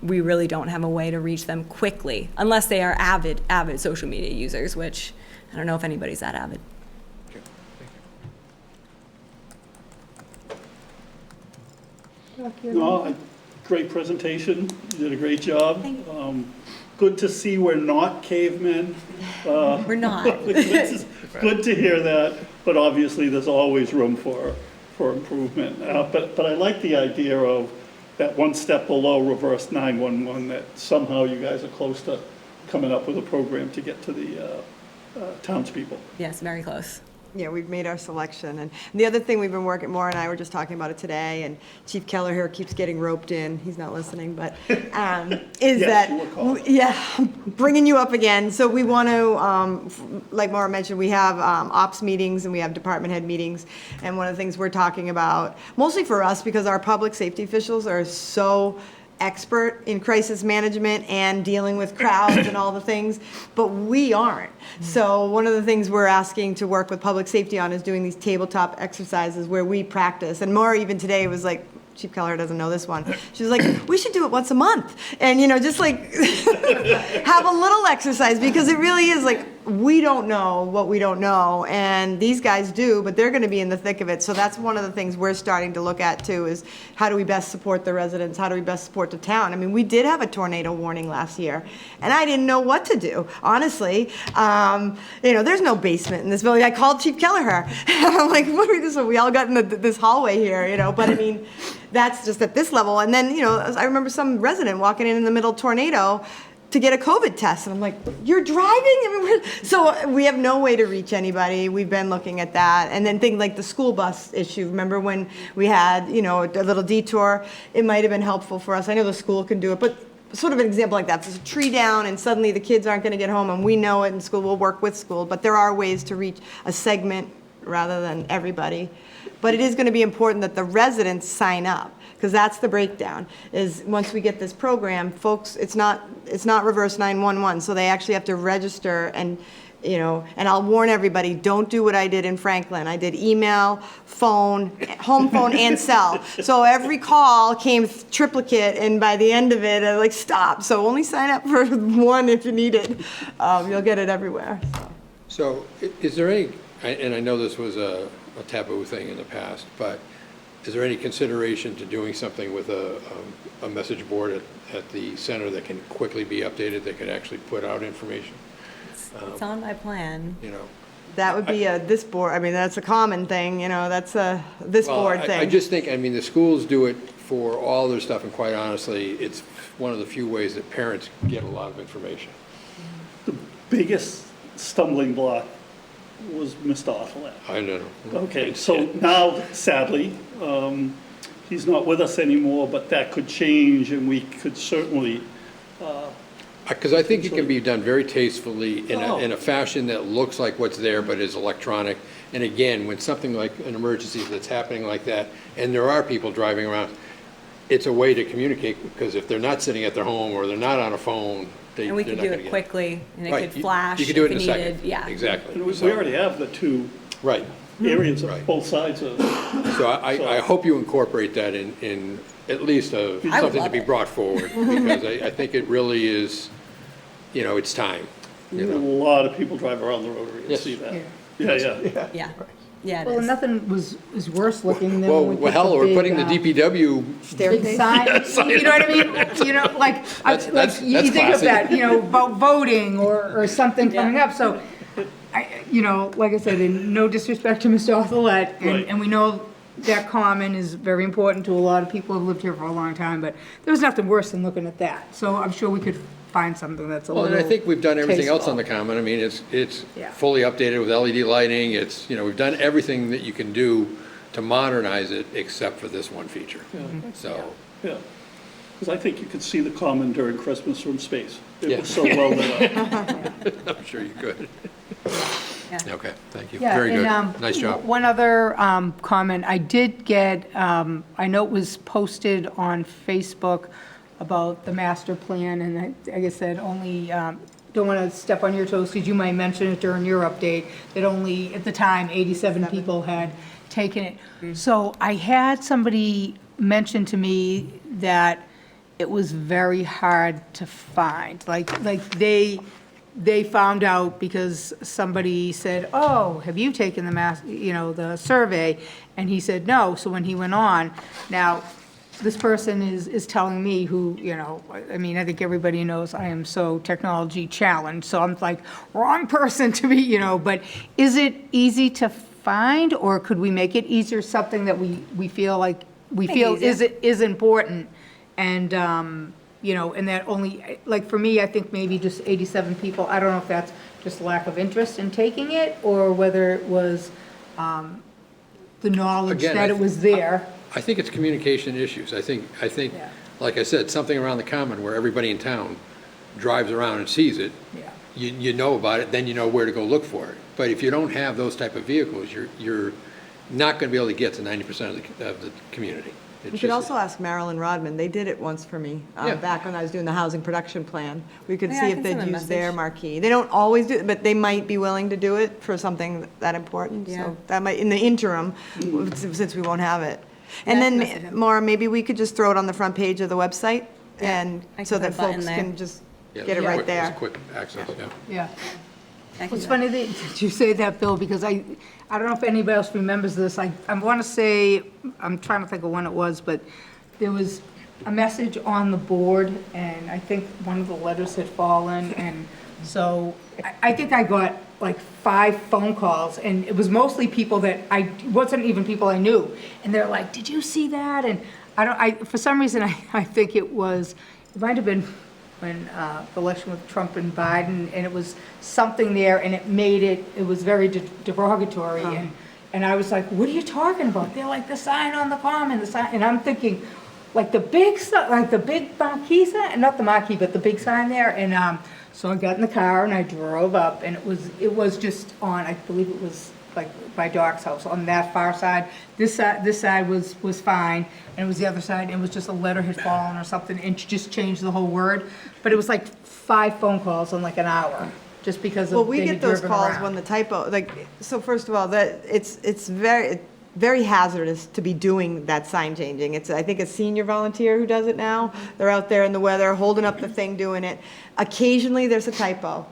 we really don't have a way to reach them quickly, unless they are avid social media users, which I don't know if anybody's that avid. No, great presentation. You did a great job. Good to see we're not cavemen. We're not. Good to hear that, but obviously there's always room for improvement. But I like the idea of that one step below reverse 911, that somehow you guys are close to coming up with a program to get to the townspeople. Yes, very close. Yeah, we've made our selection. And the other thing we've been working, Maura and I were just talking about it today, and Chief Keller here keeps getting roped in. He's not listening, but is Yes, you were called. bringing you up again. So we want to, like Maura mentioned, we have ops meetings and we have department head meetings. And one of the things we're talking about, mostly for us, because our public safety officials are so expert in crisis management and dealing with crowds and all the things, but we aren't. So one of the things we're asking to work with public safety on is doing these tabletop exercises where we practice. And Maura even today was like, Chief Keller doesn't know this one. She was like, we should do it once a month. And, just like have a little exercise, because it really is like, we don't know what we don't know. And these guys do, but they're going to be in the thick of it. So that's one of the things we're starting to look at too, is how do we best support the residents? How do we best support the town? I mean, we did have a tornado warning last year and I didn't know what to do, honestly. There's no basement in this building. I called Chief Kelleher. I'm like, what are we doing? So we all got in this hallway here, but I mean, that's just at this level. And then, I remember some resident walking in the middle of tornado to get a COVID test. And I'm like, you're driving? I mean, so we have no way to reach anybody. We've been looking at that. And then things like the school bus issue. Remember when we had, a little detour? It might have been helpful for us. I know the school can do it, but sort of an example like that. If there's a tree down and suddenly the kids aren't going to get home and we know it in school, we'll work with school. But there are ways to reach a segment rather than everybody. But it is going to be important that the residents sign up, because that's the breakdown, is once we get this program, folks, it's not reverse 911, so they actually have to register and, and I'll warn everybody, don't do what I did in Franklin. I did email, phone, home phone, and cell. So every call came triplicate, and by the end of it, I stop. So only sign up for one if you need it. You'll get it everywhere. So is there any, and I know this was a taboo thing in the past, but is there any consideration to doing something with a message board at the center that can quickly be updated, that could actually put out information? It's on my plan. That would be this board. I mean, that's a common thing, that's a board thing. I just think, the schools do it for all their stuff, and quite honestly, it's one of the few ways that parents get a lot of information. The biggest stumbling block was Mr. Offalat. I know. Okay, so now, sadly, he's not with us anymore, but that could change, and we could certainly. Because I think it can be done very tastefully in a fashion that looks like what's there, but is electronic. And again, when something like an emergency that's happening like that, and there are people driving around, it's a way to communicate, because if they're not sitting at their home or they're not on a phone, And we could do it quickly, and it Right. could flash You if could do it it in a second. needed. Yeah. Exactly. And we already have the two Right. areas of Right. both sides of. So I hope you incorporate that in at least something to love be it. brought forward, because I think it really is, it's time. A lot of people drive around the rotary and Yes. see that. Yeah. Yeah. Yeah, yeah, it Well, is. nothing is worse looking than Well, when we put hell, the we're big, putting the DPW, big sign, you know what I mean? You know, like, That's you think of classy. that, you know, about voting or something coming up, so, you know, like I said, and no disrespect to Mr. Othelet, Right. and we know that common is very important to a lot of people who've lived here for a long time, but there was nothing worse than looking at that, so I'm sure we could find something that's a well, little and I think we've done everything else on the tasteful. common. I mean, it's Yeah. fully updated with LED lighting. It's, you know, we've done everything that you can do to modernize it except for this one feature. So, Yeah. Because I think you could see the common during Christmas from space. It Yeah. was so well lit up. I'm sure you could. Okay, thank you. Yeah, Very good. and, Nice job. One other comment, I did get, I know it was posted on Facebook about the master plan, and like I said, only, don't want to step on your toes, because you might mention it during your update, that only, at the time, 87 people had taken it. So I had somebody mention to me that it was very hard to find, like they found out because somebody said, oh, have you taken the survey? And he said, no, so when he went on, now, this person is telling me who, you know, I mean, I think everybody knows I am so technology challenged, so I'm like, wrong person to be, you know, but is it easy to find, or could we make it easier, something that we feel like, is important? And, you know, and that only, like, for me, I think maybe just 87 people, I don't know if that's just lack of interest in taking it, or whether it was the knowledge Again, that it was there. I think it's communication issues. I think, Yeah. like I said, something around the common where everybody in town drives around and sees it. Yeah. You know about it, then you know where to go look for it. But if you don't have those type of vehicles, you're not going to be able to get to 90% of the community. It's You could just- also ask Marilyn Rodman, they did it once for me, Yeah. back when I was doing the housing production plan. We could Yeah, see I if can they'd send them a use their message. marquee. They don't always do it, but they might be willing to do it for something that important, Yeah. so that might, in the interim, since we won't have it. And Yeah, message then, them. Maura, maybe we could just throw it on the front page of the website, and I so can that put a button folks there. can just Yeah, get it it's right quick- there. It's quick access, yeah. Yeah. I can It's do funny that you say that, Bill, because I don't know if anybody else remembers this. I want to say, I'm trying to think of when it was, but there was a message on the board, and I think one of the letters had fallen, and so I think I got like 5 phone calls, and it was mostly people that wasn't even people I knew. And they're like, did you see that? And for some reason, I think it might have been when the election with Trump and Biden, and it was something there, and it was very derogatory, and I was like, what are you talking about? They're like, the sign on the common, the sign, and I'm thinking, like the big marquee sign, not the marquee, but the big sign there, and so I got in the car and I drove up, and it was just on, I believe it was like by Doc's house, on that far side. This side was fine, and it was the other side, and it was just a letter had fallen or something, and she just changed the whole word. But it was like 5 phone calls in like an hour, just because Well, of we they get had those driven calls around. when the typo, like, so first of all, that, it's very hazardous to be doing that sign changing. I think a senior volunteer who does it now. They're out there in the weather, holding up the thing, doing it. Occasionally, there's a typo.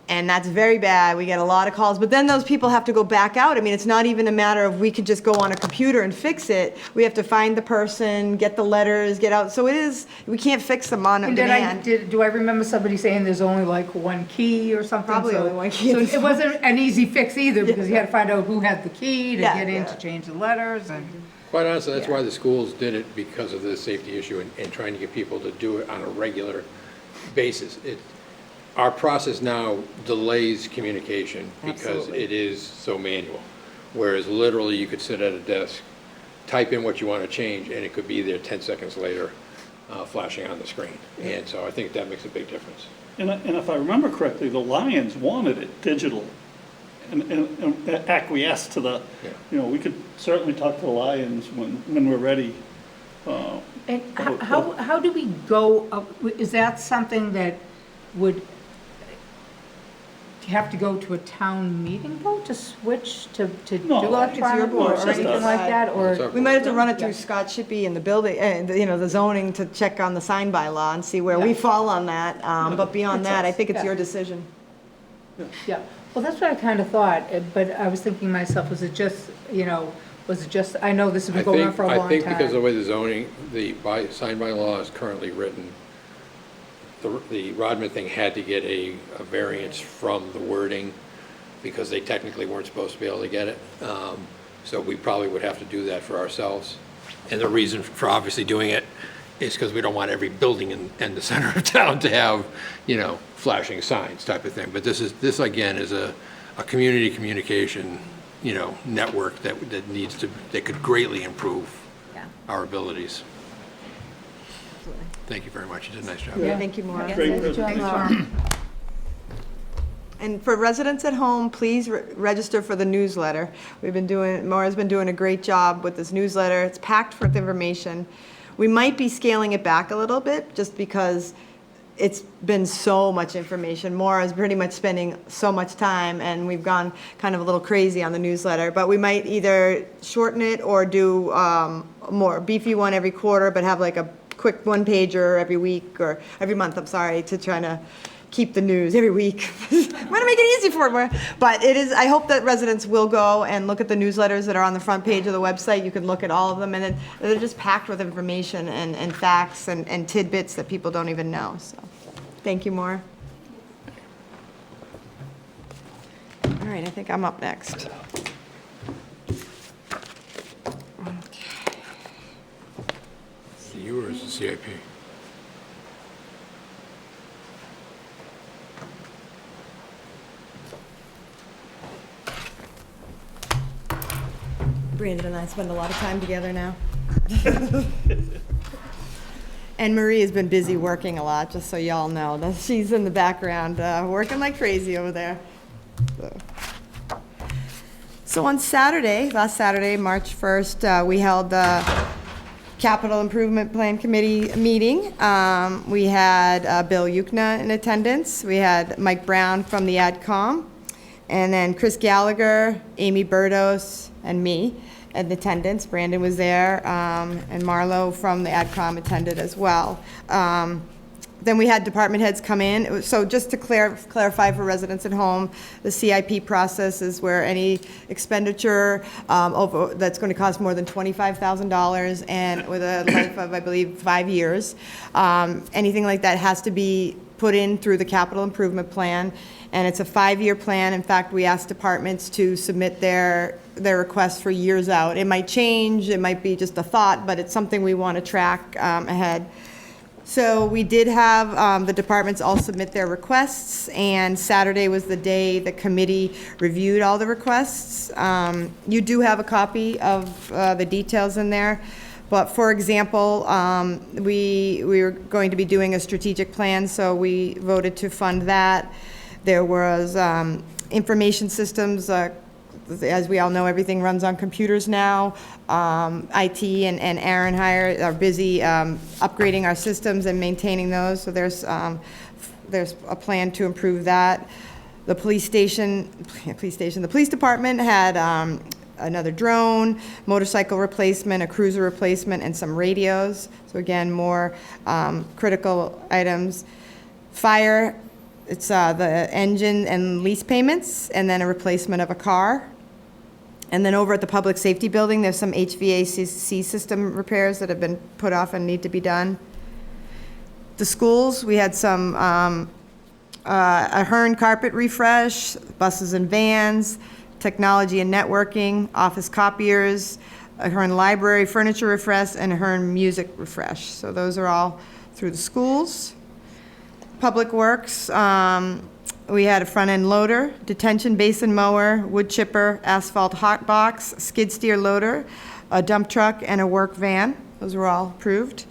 And that's very bad. We get a lot of calls. But then those people have to go back out. I mean, it's not even a matter of we could just go on a computer and fix it. We have to find the person, get the letters, get out. So we can't fix them on And demand. do I remember somebody saying there's only like 1 key or something? Probably So- only 1 key So at this it wasn't an easy fix either, because you had to find out who had the key to Yeah, get in yeah. to change the letters, and, Quite honestly, that's Yeah. why the schools did it, because of the safety issue and trying to get people to do it on a regular basis. Our process now delays communication because Absolutely. it is so manual. Whereas literally, you could sit at a desk, type in what you want to change, and it could be there 10 seconds later, flashing on the screen. And so I think that makes a big difference. And if I remember correctly, the Lions wanted it digital and acquiesced to the, Yeah. you know, we could certainly talk to the Lions when we're ready. and how do we go, is that something that would have to go to a town meeting vote to switch to do No, it's your electronic board, or it's just anything us. like that, It's or? our We might have to run it Yeah. through Scott Shippey in the building, the zoning to check on the sign by law and see where we Yeah. fall on that. But beyond It's that, I us, think it's yeah. your decision. Yeah, well, that's what I kind of thought, but I was thinking to myself, was it just, I know this has been going on for a long time. I think because of the way the zoning, signed by law is currently written, the Rodman thing had to get a variance from the wording because they technically weren't supposed to be able to get it. So we probably would have to do that for ourselves. And the reason for obviously doing it is because we don't want every building in the center of town to have, flashing signs type of thing. But this again is a community communication, network that could greatly improve our abilities. Thank you very much. You did a nice job. Yeah. Thank you, Maura. Great Good job, presentation. Laura. And for residents at home, please register for the newsletter. Maura's been doing a great job with this newsletter. It's packed with information. We might be scaling it back a little bit just because it's been so much information. Maura's pretty much spending so much time, and we've gone kind of a little crazy on the newsletter. But we might either shorten it or do more beefy one every quarter, but have like a quick one-pager every week or every month, to try to keep the news every week. I'm gonna make it easy for them. But I hope that residents will go and look at the newsletters that are on the front page of the website. You can look at all of them, and then they're just packed with information and facts and tidbits that people don't even know. So, thank you, Maura. All right, I think I'm up next. You or is the CIP? Brandon and I spend a lot of time together now. And Marie has been busy working a lot, just so y'all know. She's in the background, working like crazy over there. So on last Saturday, March 1st, we held the Capital Improvement Plan Committee meeting. We had Bill Yukna in attendance. We had Mike Brown from the AdCom, and then Chris Gallagher, Amy Burdos, and me in attendance. Brandon was there, and Marlo from the AdCom attended as well. Then we had department heads come in. So just to clarify for residents at home, the CIP process is where any expenditure that's going to cost more than $25,000 and with a life of, I believe, 5 years, anything like that has to be put in through the capital improvement plan. And it's a 5-year plan. In fact, we asked departments to submit their requests for years out. It might change, it might be just a thought, but it's something we want to track ahead. So we did have the departments all submit their requests, and Saturday was the day the committee reviewed all the requests. You do have a copy of the details in there, but for example, we were going to be doing a strategic plan, so we voted to fund that. There was information systems, as we all know, everything runs on computers now. IT and Aaron are busy upgrading our systems and maintaining those, so there's a plan to improve that. The police department had another drone, motorcycle replacement, a cruiser replacement, and some radios. So again, more critical items. Fire, it's the engine and lease payments, and then a replacement of a car. And then over at the public safety building, there's some HVAC system repairs that have been put off and need to be done. The schools, we had some a Hearn carpet refresh, buses and vans, technology and networking, office copiers, a Hearn library furniture refresh, and a Hearn music refresh. So those are all through the schools. Public Works, we had a front-end loader, detention basin mower, wood chipper, asphalt hot box, skid steer loader, a dump truck, and a work van. Those were all approved.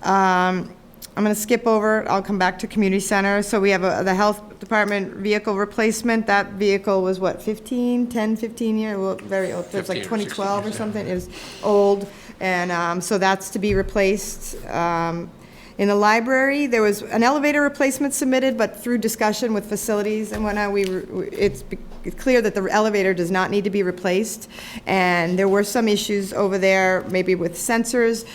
I'm going to skip over. I'll come back to community center. So we have the health department vehicle replacement. That vehicle was what, 15 years? Well, very old. It was like 2012 or something. It was old, and so that's to be replaced. In the library, there was an elevator replacement submitted, but through discussion with facilities and whatnot, it's clear that the elevator does not need to be replaced. And there were some issues over there, maybe with sensors.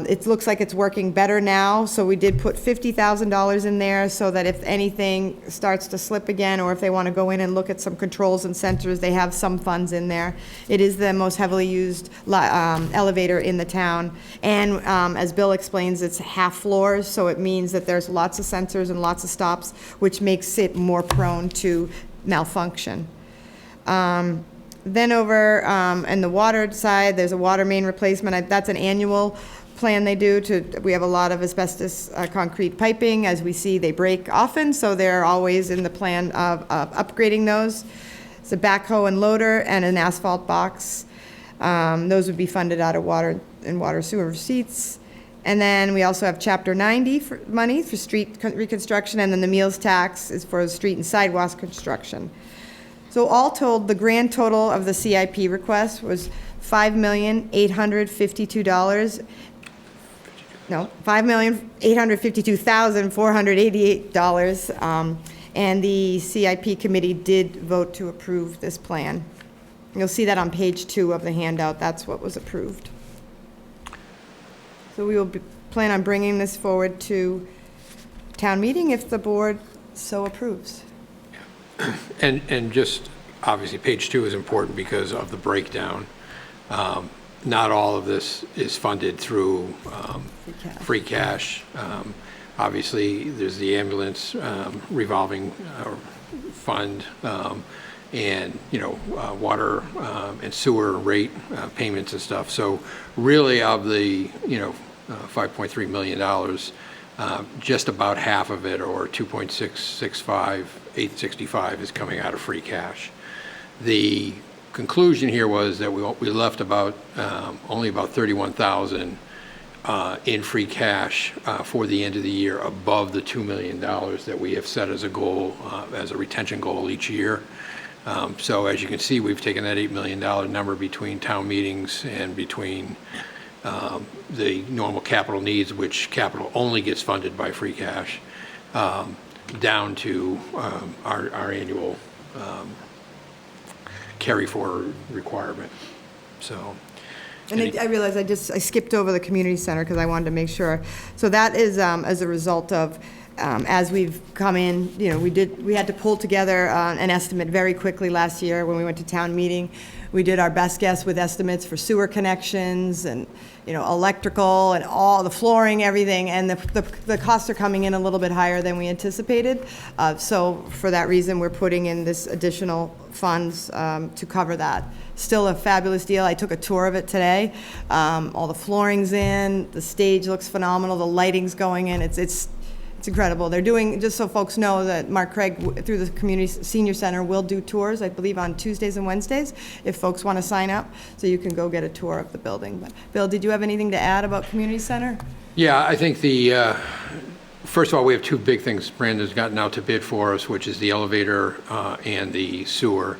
It looks like it's working better now, so we did put $50,000 in there so that if anything starts to slip again, or if they want to go in and look at some controls and sensors, they have some funds in there. It is the most heavily used elevator in the town. And as Bill explains, it's half floors, so it means that there's lots of sensors and lots of stops, which makes it more prone to malfunction. Then over in the water side, there's a water main replacement. That's an annual plan they do. We have a lot of asbestos concrete piping. As we see, they break often, so they're always in the plan of upgrading those. It's a backhoe and loader and an asphalt box. Those would be funded out of water and water sewer receipts. And then we also have Chapter 90 money for street reconstruction, and then the meals tax is for street and sidewalk construction. So all told, the grand total of the CIP request was $5,852,488. And the CIP committee did vote to approve this plan. You'll see that on page 2 of the handout. That's what was approved. So we will plan on bringing this forward to town meeting if the board so approves. And just, obviously, page 2 is important because of the breakdown. Not all of this is funded through free cash. Obviously, there's the ambulance revolving fund, and, water and sewer rate payments and stuff. So really, of the, $5.3 million, just about half of it, or 865 is coming out of free cash. The conclusion here was that we left about only about 31,000 in free cash for the end of the year, above the $2 million that we have set as a goal, as a retention goal each year. So as you can see, we've taken that $8 million number between town meetings and between the normal capital needs, which capital only gets funded by free cash, down to our annual carry forward requirement. So. And I realized I skipped over the community center because I wanted to make sure. So that is as a result of, as we've come in, we had to pull together an estimate very quickly last year when we went to town meeting. We did our best guess with estimates for sewer connections and, electrical and all the flooring, everything, and the costs are coming in a little bit higher than we anticipated. So for that reason, we're putting in this additional funds to cover that. Still a fabulous deal. I took a tour of it today. All the flooring's in, the stage looks phenomenal, the lighting's going in. It's incredible. They're doing, just so folks know, that Mark Craig, through the Community Senior Center, will do tours, I believe, on Tuesdays and Wednesdays, if folks want to sign up, so you can go get a tour of the building. But Bill, did you have anything to add about Community Center? Yeah, I think first of all, we have two big things Brandon's gotten out to bid for us, which is the elevator and the sewer.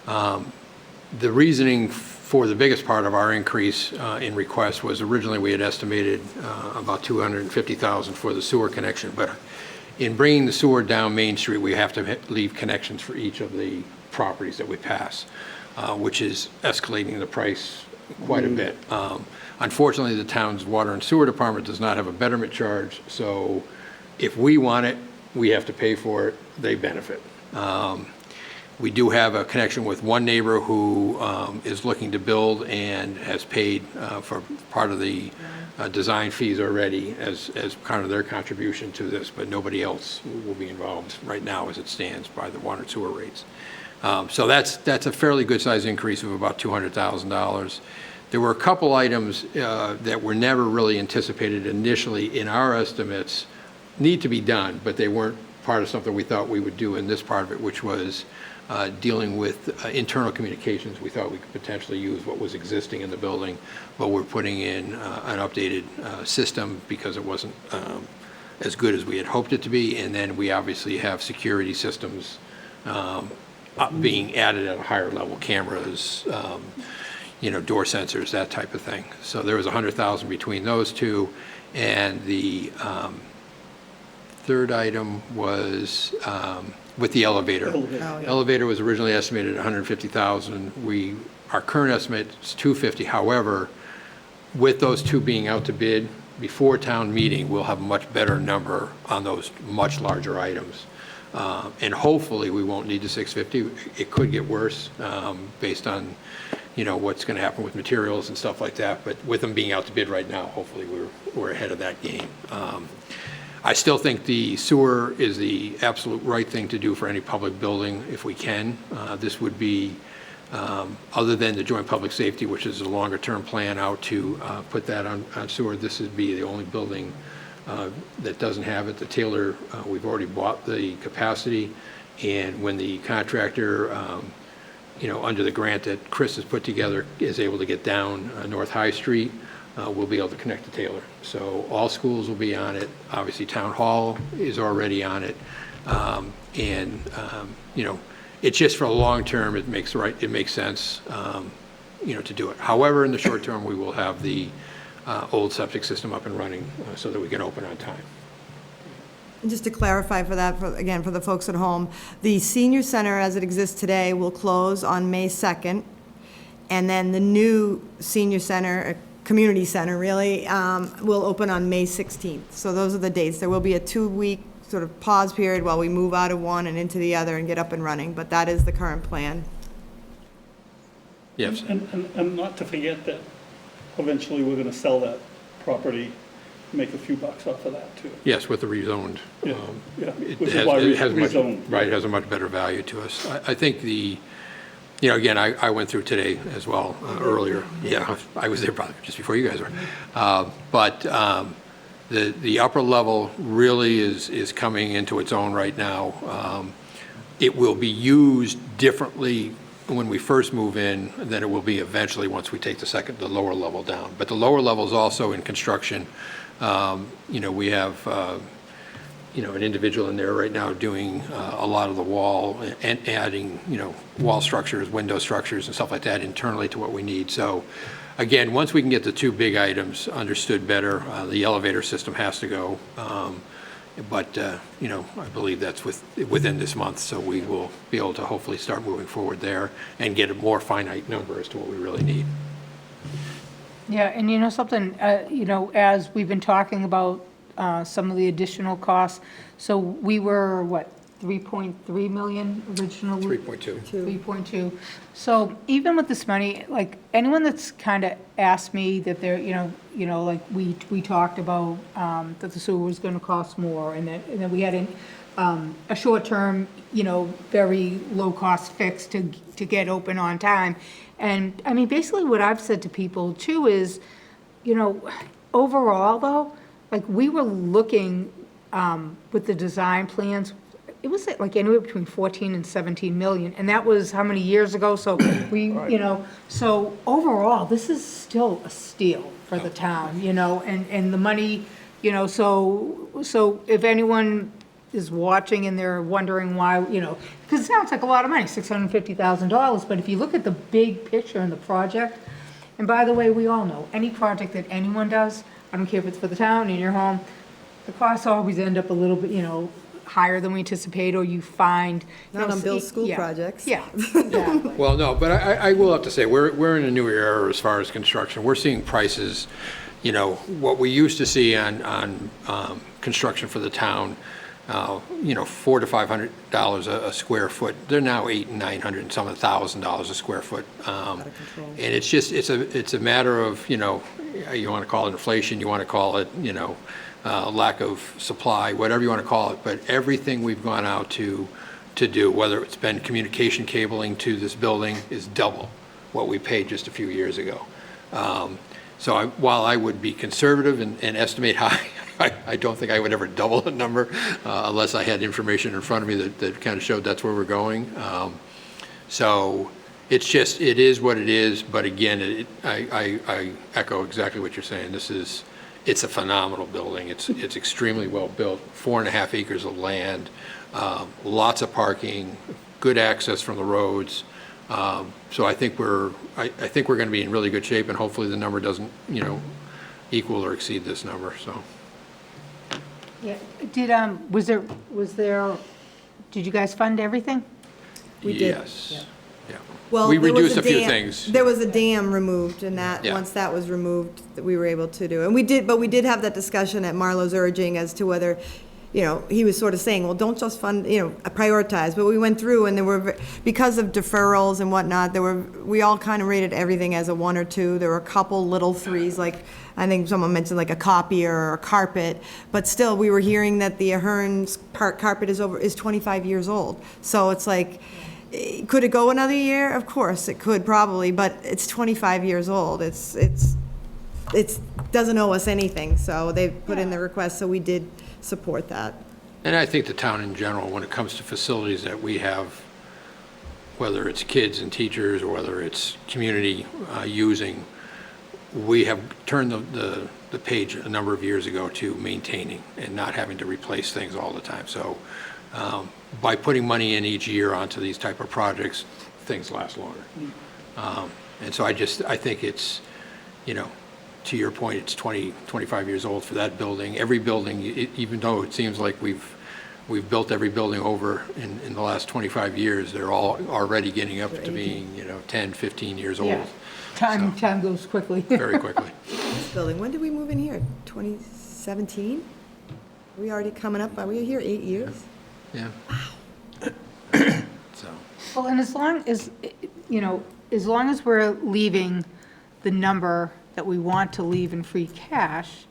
The reasoning for the biggest part of our increase in request was originally we had estimated about $250,000 for the sewer connection, but in bringing the sewer down Main Street, we have to leave connections for each of the properties that we pass, which is escalating the price quite a bit. Unfortunately, the town's water and sewer department does not have a betterment charge, so if we want it, we have to pay for it, they benefit. We do have a connection with one neighbor who is looking to build and has paid for part of the design fees already as kind of their contribution to this, but nobody else will be involved right now as it stands by the water and sewer rates. So that's a fairly good size increase of about $200,000. There were a couple items that were never really anticipated initially in our estimates need to be done, but they weren't part of something we thought we would do in this part of it, which was dealing with internal communications. We thought we could potentially use what was existing in the building, but we're putting in an updated system because it wasn't as good as we had hoped it to be. And then we obviously have security systems being added at a higher level, cameras, door sensors, that type of thing. So there was 100,000 between those two, and the third item was with the elevator. Elevator was originally estimated at 150,000. Our current estimate is 250. However, with those two being out to bid before town meeting, we'll have a much better number on those much larger items. And hopefully, we won't need the 650. It could get worse based on, what's going to happen with materials and stuff like that. But with them being out to bid right now, hopefully we're ahead of that game. I still think the sewer is the absolute right thing to do for any public building if we can. This would be, other than the joint public safety, which is a longer-term plan out to put that on sewer, this would be the only building that doesn't have it. The Taylor, we've already bought the capacity, and when the contractor, under the grant that Chris has put together, is able to get down North High Street, we'll be able to connect to Taylor. So all schools will be on it. Obviously, Town Hall is already on it. It's just for the long term, it makes sense, to do it. However, in the short term, we will have the old septic system up and running so that we can open on time. And just to clarify for that, again, for the folks at home, the senior center as it exists today will close on May 2nd, and then the new senior center, community center really, will open on May 16th. So those are the dates. There will be a 2-week sort of pause period while we move out of one and into the other and get up and running, but that is the current plan. Yes. And not to forget that eventually we're gonna sell that property, make a few bucks off of that too. Yes, with the rezoned. Yeah, It which is why we has much, rezoned. right, it has a much better value to us. I think again, I went through today as well, earlier. Yeah, I was there probably just before you guys were. But the upper level really is coming into its own right now. It will be used differently when we first move in than it will be eventually once we take the lower level down. But the lower level is also in construction. We have, an individual in there right now doing a lot of the wall and adding, wall structures, window structures and stuff like that internally to what we need. So again, once we can get the two big items understood better, the elevator system has to go. But I believe that's within this month, so we will be able to hopefully start moving forward there and get a more finite number as to what we really need. Yeah, and something, as we've been talking about some of the additional costs, so we were, 3.3 million originally? 3.2. 3.2. So even with this money, like, anyone that's kind of asked me that they're, like, we talked about that the sewer was going to cost more, and then we had a short-term, very low-cost fix to get open on time. And, I mean, basically what I've said to people, too, is, overall, though, like, we were looking with the design plans, it was like anywhere between 14 and 17 million, and that was how many years ago? So we, so overall, this is still a steal for the town, and the money, so if anyone is watching and they're wondering why, because it sounds like a lot of money, $650,000, but if you look at the big picture in the project, and by the way, we all know, any project that anyone does, I don't care if it's for the town, in your home, the costs always end up a little bit, higher than we anticipate, or you find. Not on Bill's school projects. Yeah, exactly. Well, no, but I will have to say, we're in a new era as far as construction. We're seeing prices, what we used to see on construction for the town, $400 to $500 a square foot. They're now $800 and $900 and some $1,000 a square foot. And it's just, it's a matter of, you want to call it inflation, you want to call it, lack of supply, whatever you want to call it, but everything we've gone out to do, whether it's been communication cabling to this building, is double what we paid just a few years ago. So while I would be conservative and estimate high, I don't think I would ever double the number unless I had information in front of me that kind of showed that's where we're going. So it's just, it is what it is, but again, I echo exactly what you're saying. It's a phenomenal building. It's extremely well built, 4.5 acres of land, lots of parking, good access from the roads. So I think we're going to be in really good shape, and hopefully the number doesn't, equal or exceed this number, so. Yeah, did you guys fund everything? We did. Yes. Yeah. Well, We there was reduced a few dam- things. There was a dam removed, and Yeah. once that was removed, that we were able to do. And we did have that discussion at Marlowe's urging as to whether, he was sort of saying, well, don't just fund, prioritize. But we went through, and because of deferrals and whatnot, we all kind of rated everything as a 1 or 2. There were a couple little 3s, like, I think someone mentioned like a copier or a carpet. But still, we were hearing that the Ahern's carpet is 25 years old. So it's like, could it go another year? Of course, it could probably, but it's 25 years old. It's doesn't owe us anything, so they put in the request, so we did support that. And I think the town in general, when it comes to facilities that we have, whether it's kids and teachers or whether it's community using, we have turned the page a number of years ago to maintaining and not having to replace things all the time. So by putting money in each year onto these type of projects, things last longer. And so I think it's, to your point, it's 25 years old for that building. Every building, even though it seems like we've built every building over in the last 25 years, they're all already getting up to being, 10, 15 years old. Yeah. Time goes quickly. Very quickly. This building, when did we move in here? 2017? Are we already coming up? Are we here 8 years? Yeah. So. Well, and as long as we're leaving the number that we want to leave in free cash.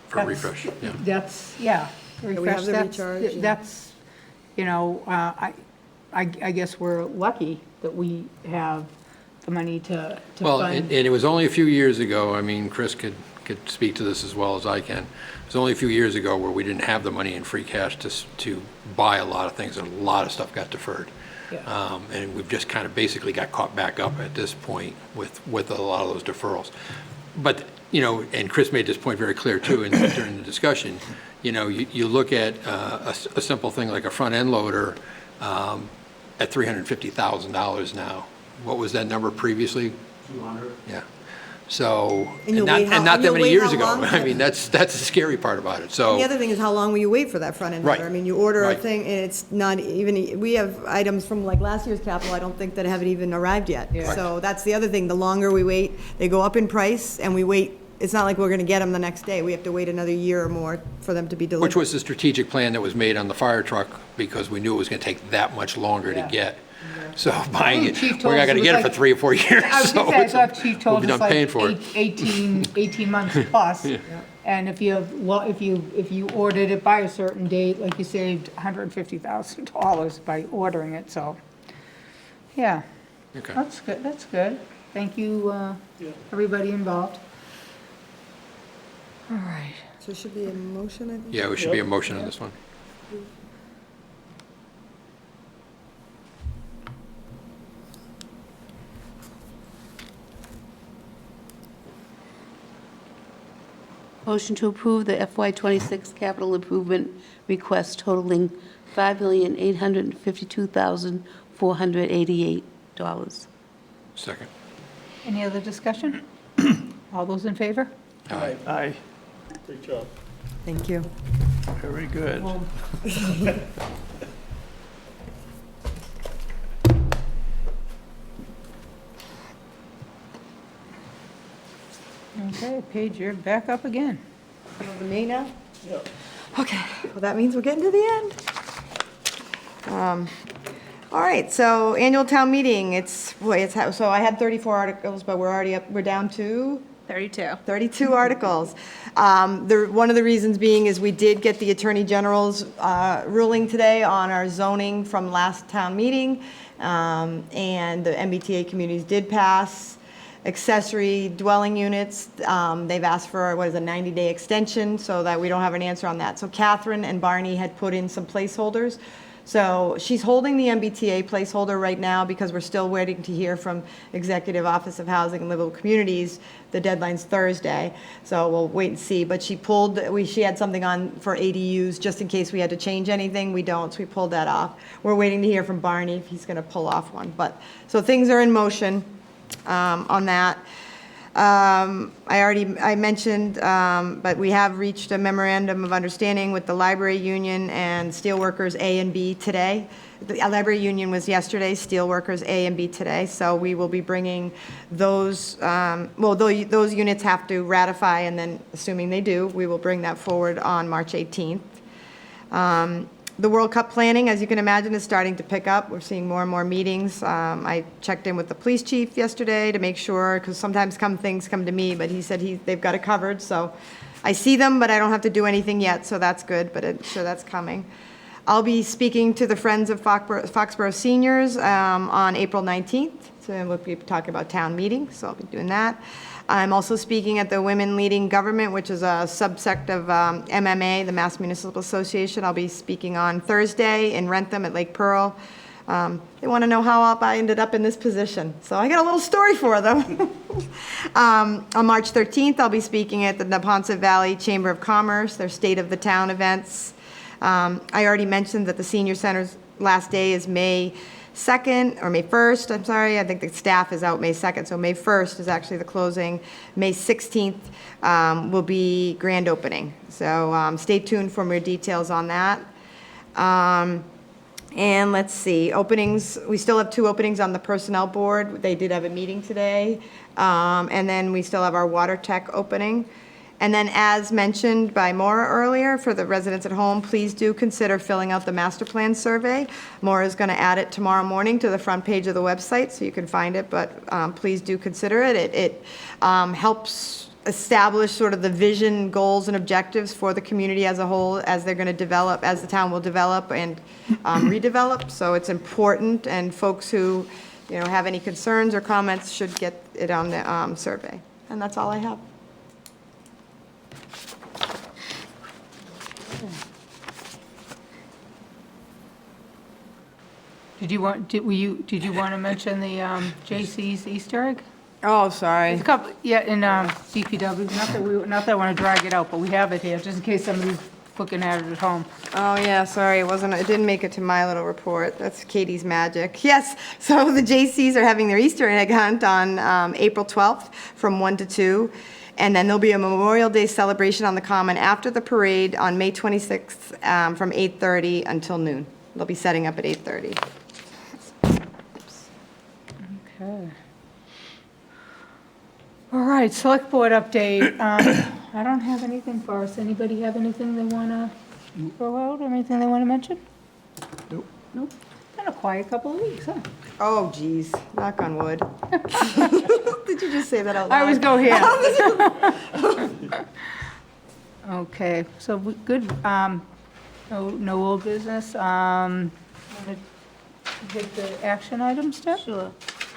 For that's- refresh, yeah. That's, we have the recharge, yeah. That's, I guess we're lucky that we have the money to Well, fund. and it was only a few years ago, I mean, Chris could speak to this as well as I can. It was only a few years ago where we didn't have the money in free cash to buy a lot of things, and a lot of stuff got deferred. Yeah. And we've just kind of basically got caught back up at this point with a lot of those deferrals. But, and Chris made this point very clear too during the discussion, you look at a simple thing like a front end loader at $350,000 now. What was that number previously? 200. Yeah. So, And you'll not wait how- that and you'll many wait years how ago. long? I mean, that's the scary part about it. So. The other thing is, how long will you wait for that front end loader? Right. I mean, you order a Right. thing, and it's not even, we have items from like last year's capital, I don't think that haven't even arrived yet. Yeah. So that's the other thing, the longer we wait, they go up in price, and we wait, it's not like we're gonna get them the next day. We have to wait another year or more for them to be delivered. Which was the strategic plan that was made on the fire truck, because we knew it was going to take that much longer to Yeah. get. So buying it, Chief we're told not us going to it get was it for like- 3 or 4 years. I was so gonna say, I it's- thought Chief told we'll be us done paying like for it. 18 months plus. And if you ordered it by a certain date, like you saved $150,000 by ordering it, so, yeah. Okay. That's good. Thank you, everybody involved. All right. So there should be a motion, I think? Yeah, there should be a motion on this one. Motion to approve the FY26 capital improvement request totaling $5,852,488. Second. Any other discussion? All those in favor? Aye. Aye, Great job. Thank you. very good. Okay, Paige, you're back up again. Over me now? Okay, well, that means we're getting to the end. All right, so annual town meeting, so I had 34 articles, but we're down to? 32. 32 articles. One of the reasons being is we did get the Attorney General's ruling today on our zoning from last town meeting, and the MBTA communities did pass. Accessory dwelling units, they've asked for, a 90-day extension, so that we don't have an answer on that. So Catherine and Barney had put in some placeholders. So she's holding the MBTA placeholder right now because we're still waiting to hear from Executive Office of Housing and Livable Communities. The deadline's Thursday, so we'll wait and see. But she had something on for ADUs just in case we had to change anything. We don't, so we pulled that off. We're waiting to hear from Barney if he's gonna pull off one. But, so things are in motion on that. I mentioned, but we have reached a memorandum of understanding with the library union and steelworkers A and B today. The library union was yesterday, steelworkers A and B today, so we will be bringing those, those units have to ratify, and then, assuming they do, we will bring that forward on March 18th. The World Cup planning, as you can imagine, is starting to pick up. We're seeing more and more meetings. I checked in with the police chief yesterday to make sure, because sometimes things come to me, but he said they've got it covered, so I see them, but I don't have to do anything yet, so that's good, but I'm sure that's coming. I'll be speaking to the Friends of Foxborough Seniors on April 19th, so we'll be talking about town meeting, so I'll be doing that. I'm also speaking at the Women Leading Government, which is a subsect of MMA, the Mass Municipal Association. I'll be speaking on Thursday in Rentham at Lake Pearl. They want to know how I ended up in this position, so I got a little story for them. On March 13th, I'll be speaking at the Neponset Valley Chamber of Commerce, their State of the Town events. I already mentioned that the Senior Center's last day is May 2nd, or May 1st, I'm sorry. I think the staff is out May 2nd, so May 1st is actually the closing. May 16th will be grand opening. So stay tuned for more details on that. And let's see, openings, we still have 2 openings on the Personnel Board. They did have a meeting today. And then we still have our Water Tech opening. And then, as mentioned by Maura earlier, for the residents at home, please do consider filling out the master plan survey. Maura is going to add it tomorrow morning to the front page of the website, so you can find it, but please do consider it. It helps establish sort of the vision, goals, and objectives for the community as a whole as they're going to develop, as the town will develop and redevelop. So it's important, and folks who have any concerns or comments should get it on the survey. And that's all I have. Did you want to mention the J.C.'s Easter egg? Oh, sorry. There's a couple, yeah, in DPW, not that I want to drag it out, but we have it here, just in case somebody's looking at it at home. Oh, yeah, sorry, it didn't make it to my little report. That's Katie's magic. Yes, so the J.C.'s are having their Easter egg hunt on April 12th from 1 to 2. And then there'll be a Memorial Day celebration on the Common after the parade on May 26th from 8:30 until noon. They'll be setting up at 8:30. Okay. All right, select board update. I don't have anything for us. Anybody have anything they want to throw out, or anything they want to mention? Nope. Nope. Been a quiet couple of weeks, huh? Oh, geez, knock on wood. Did you just say that out loud? I always go here. Okay, so good. No old business. Want to take the action items, Steph? Sure.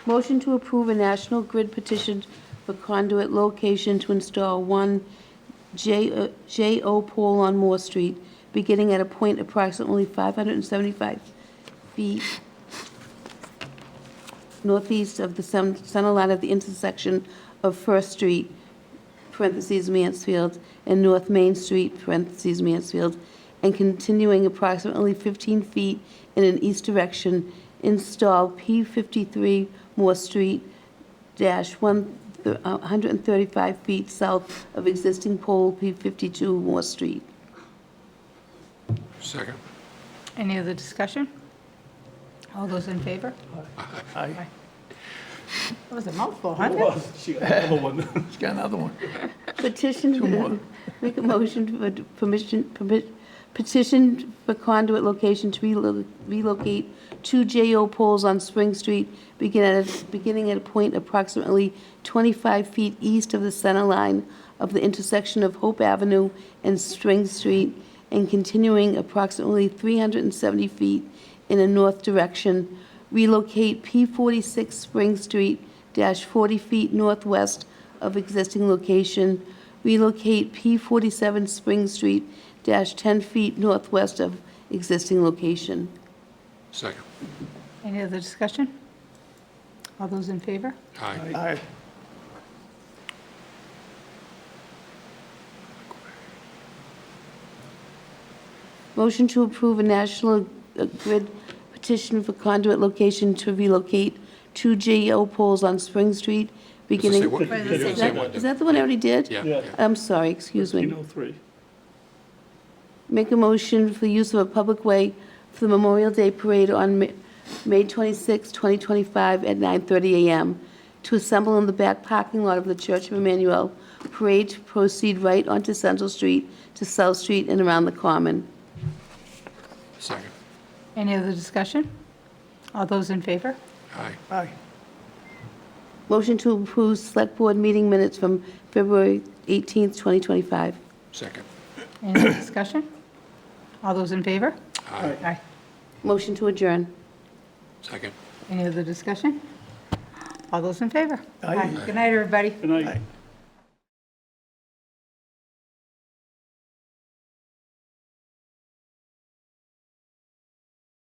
Motion to approve a National Grid petition for conduit location to install one JO pole on Moore Street, beginning at a point approximately 575 feet northeast of the center line of the intersection of First Street, parentheses Mansfield, and North Main Street, parentheses Mansfield, and continuing approximately 15 feet in an east direction, install P53 Moore Street, dash 135 feet south of existing pole P52 Moore Street. Second. Any other discussion? All those in favor? Aye. That was a mouthful, huh? She got another one. Let's get another one. Petition, make a motion for petition for conduit location to relocate 2 JO poles on Spring Street, beginning at a point approximately 25 feet east of the center line of the intersection of Hope Avenue and Spring Street, and continuing approximately 370 feet in a north direction. Relocate P46 Spring Street, dash 40 feet northwest of existing location. Relocate P47 Spring Street, dash 10 feet northwest of existing location. Second. Any other discussion? All those in favor? Aye. Aye. Motion to approve a National Grid petition for conduit location to relocate 2 GEO poles on Spring Street beginning. Say what- Is say that- what- is that the one I already did? Yeah, Yeah. yeah. I'm sorry, excuse me. 1503. Make a motion for the use of a public way for the Memorial Day Parade on May 26, 2025, at 9:30 a.m. to assemble in the back parking lot of the Church of Emmanuel. Parade to proceed right onto Central Street to South Street and around the Common. Second. Any other discussion? All those in favor? Aye. Aye. Motion to approve Select Board meeting minutes from February 18th, 2025. Second. Any other discussion? All those in favor? Aye. Aye. Motion to adjourn. Second. Any other discussion? All those in favor? Aye. Good night, everybody. Good night. Aye.